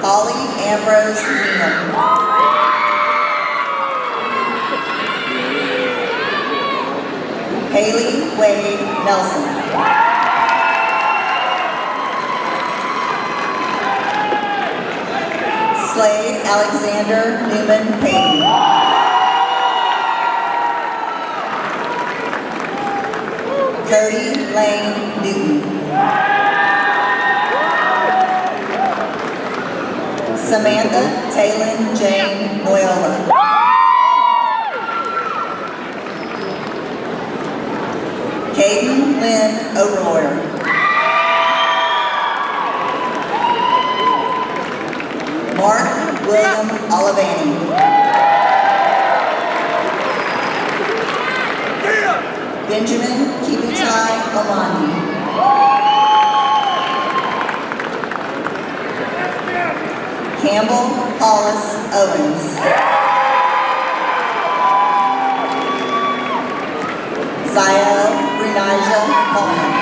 Holly Ambrose Neal. Haley Wade Nelson. Slade Alexander Newman Payton. Cody Lane Newton. Samantha Taylor Jane Loyola. Caden Lynn O'Rourke. Mark William Olivani. Benjamin Kibutai Omani. Campbell Hollis Owens. Ziel Renaja Coleman.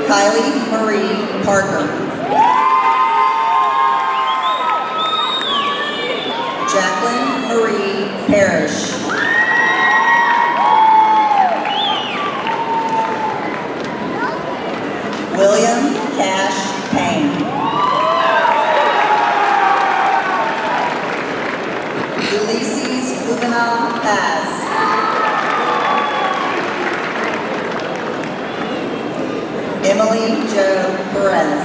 Kylie Marie Parker. Jacqueline Marie Parrish. William Cash Payne. Ulysses Juvenal Paz. Emily Jo Perez.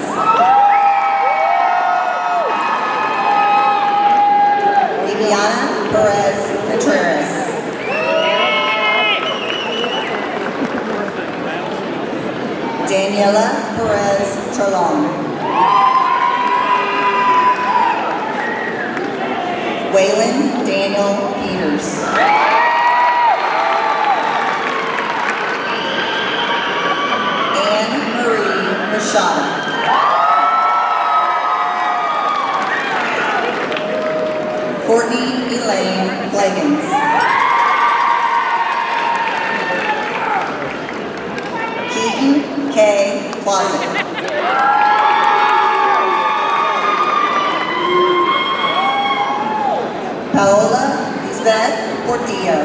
Viviana Perez Contreras. Daniela Perez Charlon. Waylon Daniel Peters. Anne Marie Rashada. Courtney Elaine Flagans. Keaton K. Closet. Paola Lisbeth Portillo.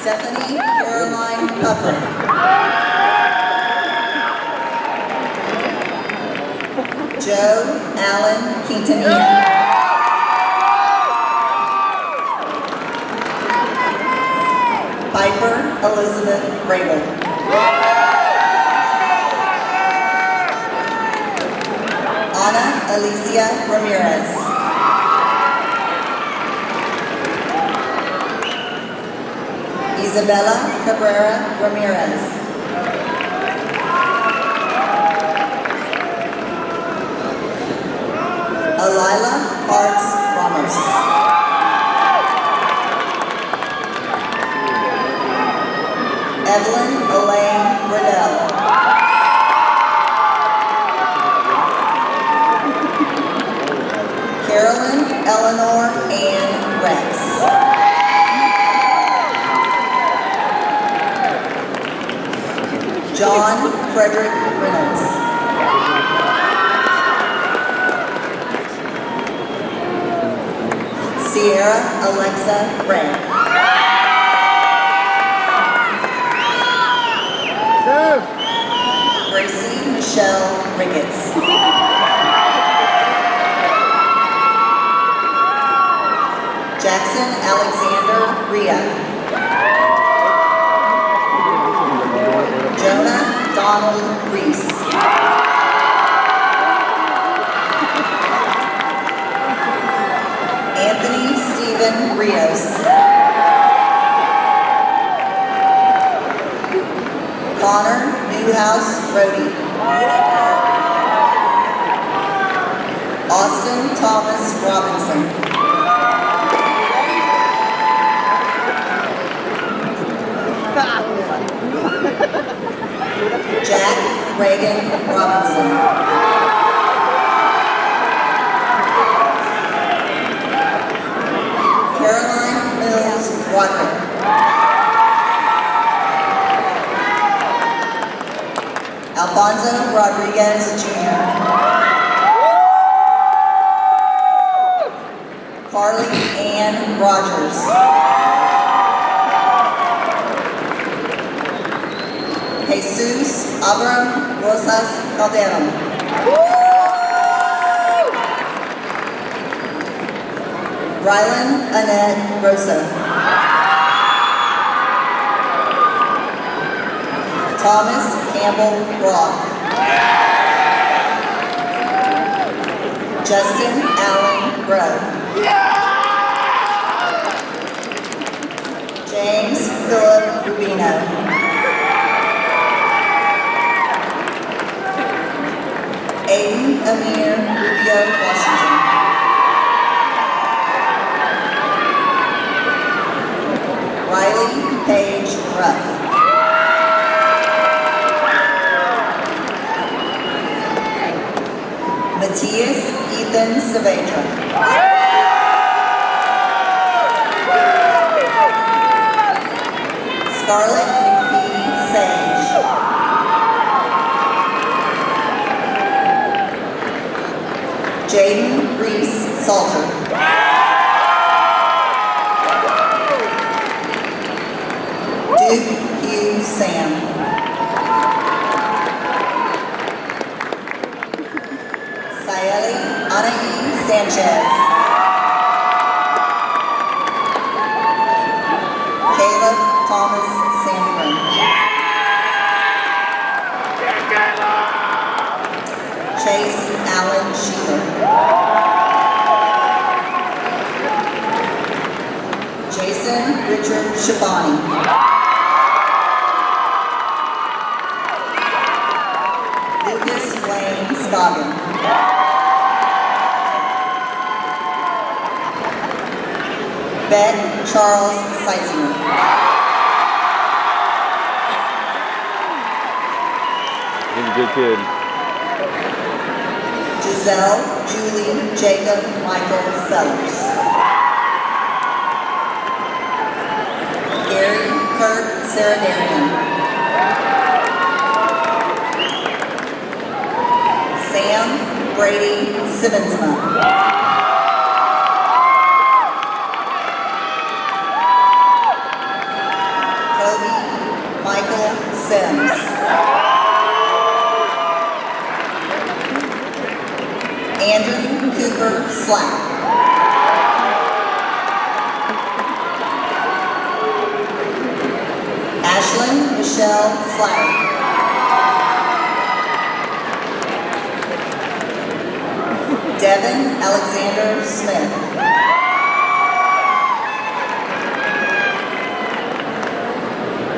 Stephanie Caroline Puffer. Joe Allen Quintanilla. Piper Elizabeth Rabel. Ana Alicia Ramirez. Isabella Cabrera Ramirez. Alila Parks Ramos. Evelyn Elaine Riddell. John Frederick Reynolds. Sierra Alexa Ray. Gracie Michelle Ricketts. Jackson Alexander Ria. Jonah Donald Reese. Anthony Stephen Rios. Connor Newhouse Rohde. Austin Thomas Robinson. Jack Reagan Robinson. Caroline Mills Roderick. Alfonso Rodriguez Jr. Carly Ann Rogers. Jesus Abram Rosas Calderon. Rylan Annette Rosa. Thomas Campbell Roth. Justin Allen Rowe. James Philip Rubino. Aiden Amir Rubio Washington. Riley Page Ruff. Matthias Ethan Saavedra. Scarlett McPhee Sage. Jaden Reese Salter. Duke Hugh Sam. Sayeli Anahi Sanchez. Caleb Thomas Sandgren. Chase Allen Sheeler. Jason Richard Shabani. Lucas Wayne Scoggin. Ben Charles Seitzinger. He's a good kid. Giselle Julie Jacob Michael Sellers. Gary Kurt Saradarian. Sam Brady Simmonsma. Kobe Michael Sims. Andrew Cooper Slack. Ashlyn Michelle Slack. Devin Alexander Smith.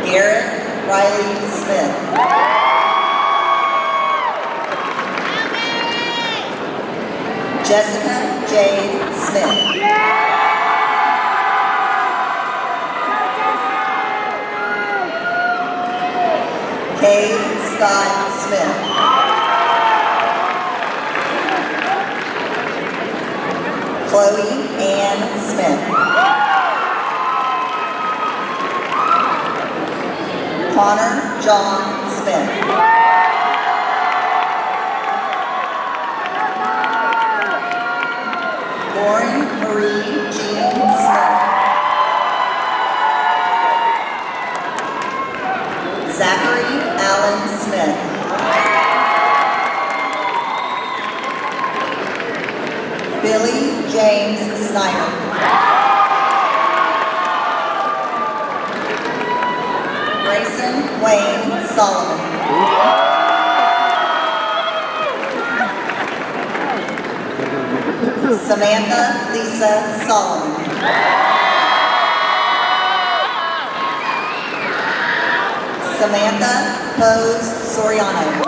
Garrett Riley Smith. Jessica Jade Smith. Kay Scott Smith. Chloe Ann Smith. Connor John Smith. Smith. Lauren Marie Jean Smith. Zachary Allen Smith. Billy James Snyder. Grayson Wayne Solomon. Samantha Lisa Solomon. Samantha Pose Soriano.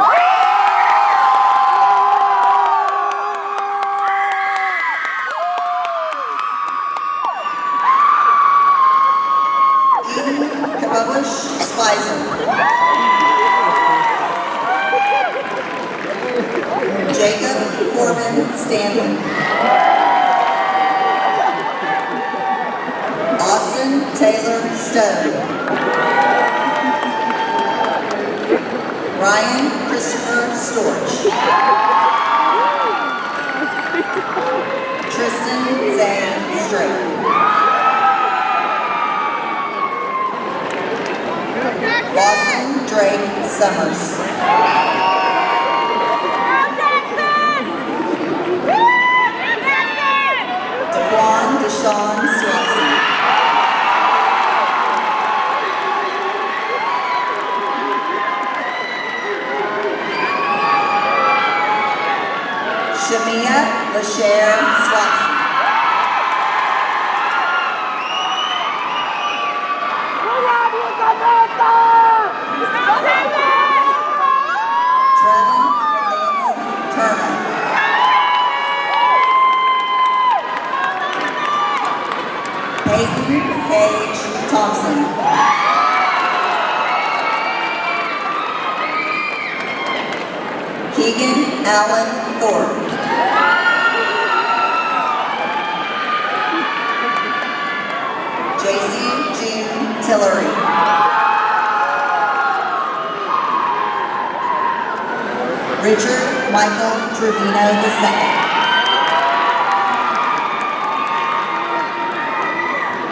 Eden Kababush Spicer. Jacob Corbin Stanley. Austin Taylor Stone. Ryan Christopher Storch. Tristan Zane Strait. Lawson Drake Summers. Daquan Deshawn Swanson. Shamia LaShare Swanson. Trevin Nathaniel Turner. Peyton Paige Thompson. Keegan Allen Thorpe. JC June Tillery. Richard Michael Trevino II.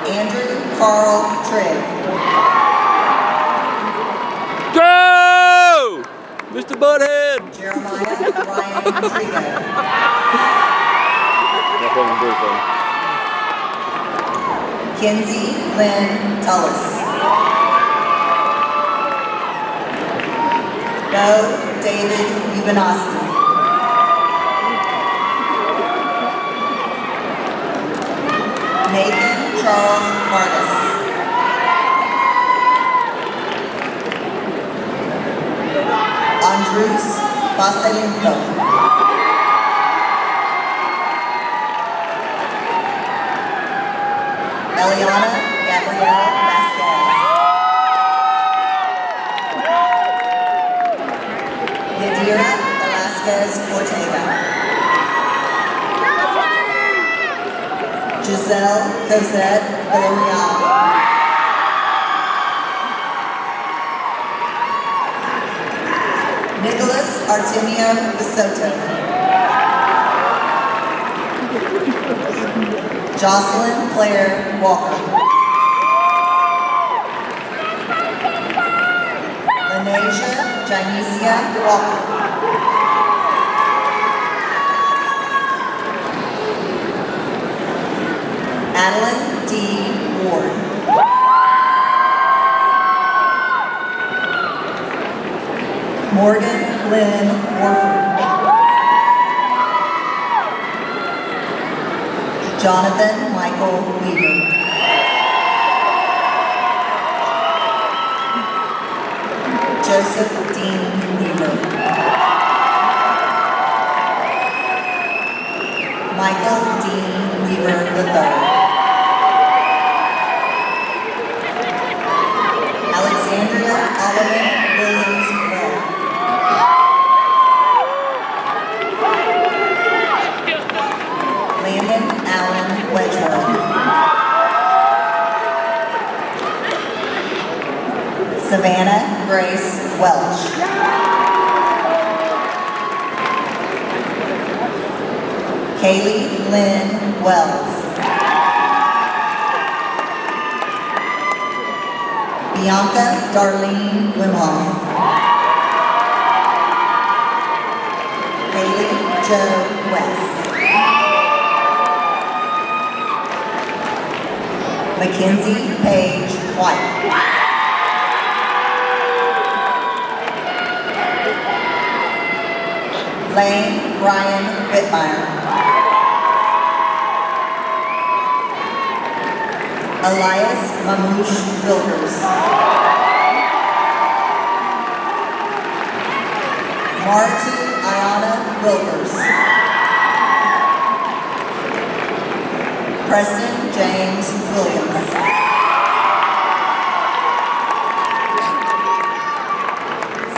Andrew Carl Trigg. Go! Mr. Butthead! Jeremiah Ryan Trigo. That's what I'm doing for him. Kinsey Lynn Tullis. Bo David Ubanowski. Nathan Charles Vargas. Andrus Vaselenko. Eliana Gabrielle Vasquez. Yadira Velasquez Ortega. Giselle Cosette Villarreal. Nicholas Artemio Visoto. Jocelyn Claire Walker. Lanasia Janesia Walker. Adeline D. Ward. Morgan Lynn Warford. Jonathan Michael Weaver. Joseph Dean Weaver. Michael Dean Weaver III. Alexandria Oliver Williams Webb. Landon Allen Wedgwood. Savannah Grace Welch. Kaylee Lynn Wells. Bianca Darlene Wimhoff. Haley Jo West. Mackenzie Paige White. Lane Brian Whitmire. Elias Mamouche Wilkers. Martu Ayana Wilkers. Preston James Williams.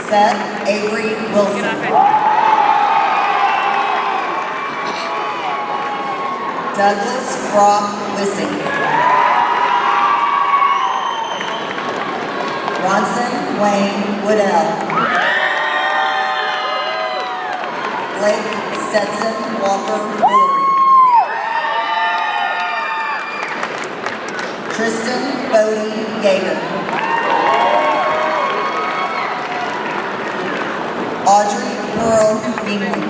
Seth Avery Wilson. Douglas Brock Wissing. Ronson Wayne Woodell. Blake Stetson Walker Woolery. Tristan Bodie Yeager. Audrey Pearl Beaman.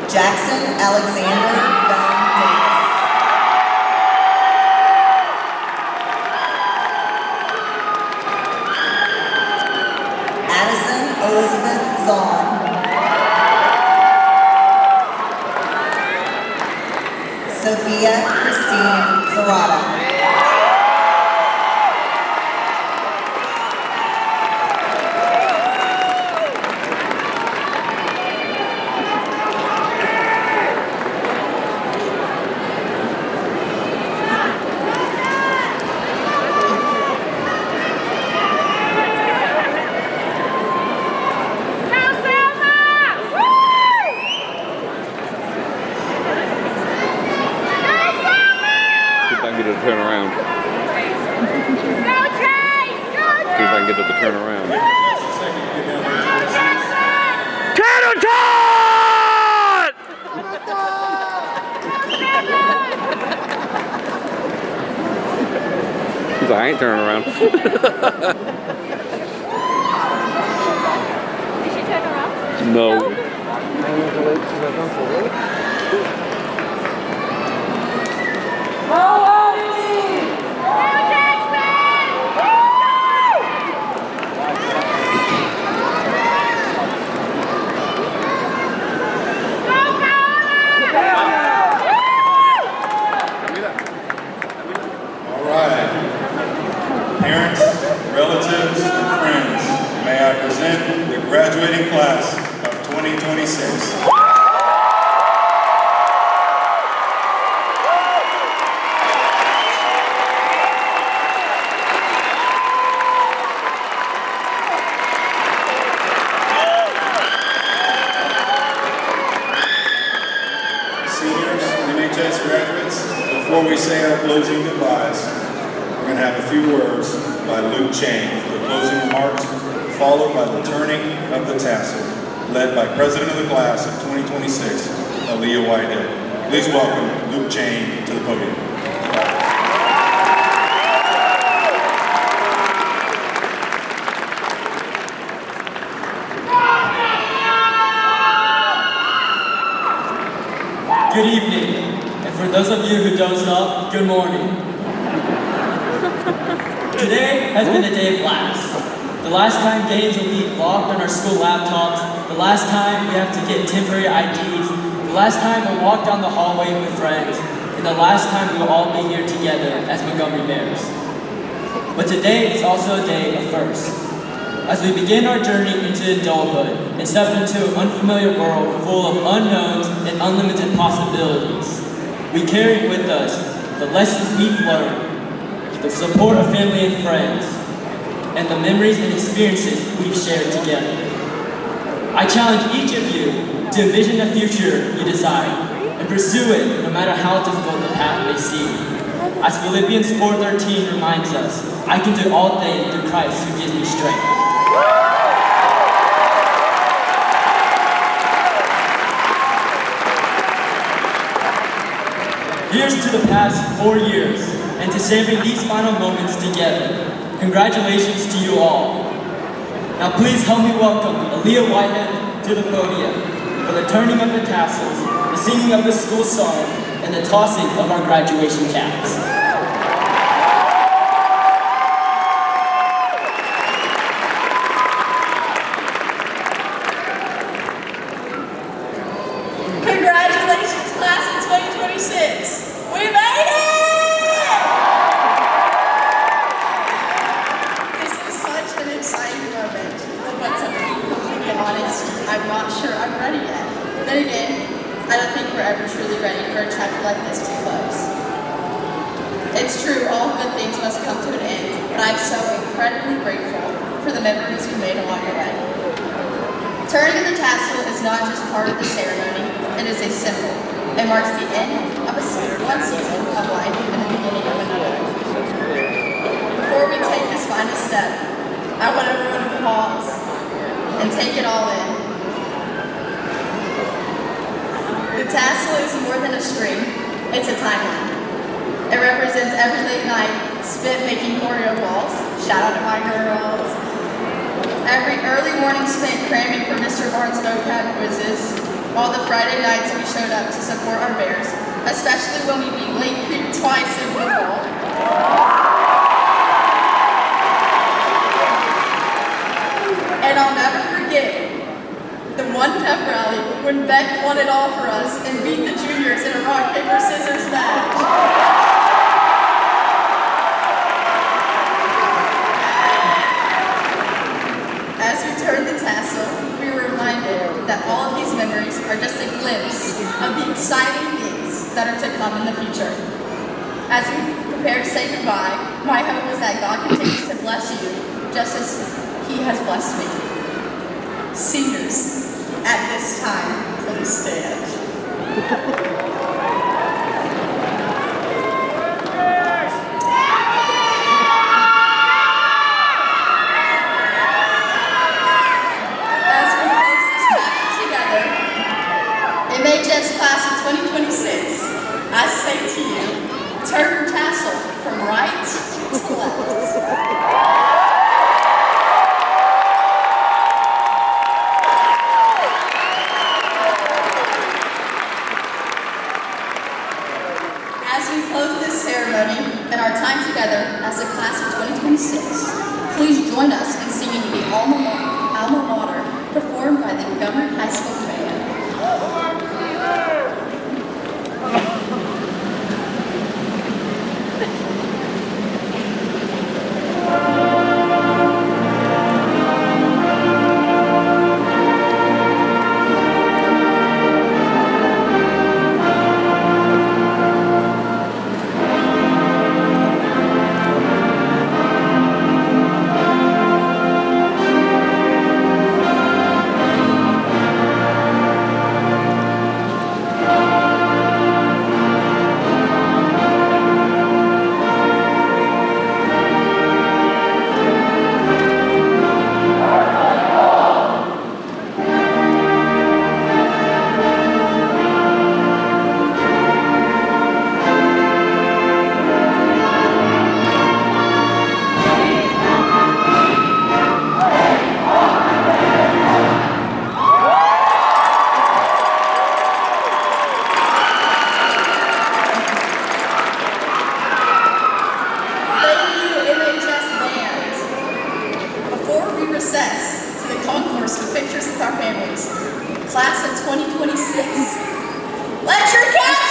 Jackson Alexander Young Davis. Addison Elizabeth Zahn. Sophia Christine Zarata. Turn around. See if I can get it to turn around. Tater tot! She's like, I ain't turning around. Did she turn around? No. Parents, relatives, and friends, may I present the graduating class of 2026. Seniors, NHS graduates, before we say our closing goodbyes, we're going to have a few words by Luke Chang for the closing remarks, followed by the turning of the tassel, led by President of the Class of 2026, Aaliyah Whitehead. Please welcome Luke Chang to the podium. Good evening, and for those of you who don't stop, good morning. Today has been a day of laughs. The last time games will be logged on our school laptops, the last time we have to get temporary IDs, the last time we'll walk down the hallway with friends, and the last time we will all be here together as Montgomery Bears. But today is also a day of firsts. As we begin our journey into adulthood and step into an unfamiliar world full of unknowns and unlimited possibilities, we carry with us the lessons we've learned, the support of family and friends, and the memories and experiences we've shared together. I challenge each of you to envision the future you desire and pursue it no matter how difficult the path may seem. As Philippians 4:13 reminds us, I can do all things through Christ who gives me strength. Here's to the past 4 years and to savoring these final moments together. Congratulations to you all. Now please help me welcome Aaliyah Whitehead to the podium for the turning of the tassels, the singing of the school song, and the tossing of our graduation caps. Congratulations, class of 2026. We made it! This is such an exciting moment, but to be completely honest, I'm not sure I'm ready yet. Then again, I don't think we're ever truly ready for a chapter like this to close. It's true, all good things must come to an end, but I'm so incredibly grateful for the memories we made along the way. Turning of the tassel is not just part of the ceremony, it is a symbol. It marks the end of one season of life and the beginning of another. Before we take this final step, I want everyone to pause and take it all in. The tassel is more than a string, it's a timeline. It represents every late night spent making Oreo balls, shout out to my girls. Every early morning spent cramming for Mr. Barnes' notepad quizzes, while the Friday nights we showed up to support our Bears, especially when we beat Lake Creek twice in football. And I'll never forget the one pep rally when Beck won it all for us and beat the juniors in a rock, paper, scissors match. As we turned the tassel, we were reminded that all of these memories are just a glimpse of the exciting things that are to come in the future. As we prepare to say goodbye, my hope is that God continues to bless you just as He has blessed me. Seniors, at this time, please stand. MHS class of 2026, I say to you, turn your tassel from right to left. As we close this ceremony and our time together as the class of 2026, please join us in singing the Alma Mater performed by the Montgomery High School Band. Class of 2026. Let your cat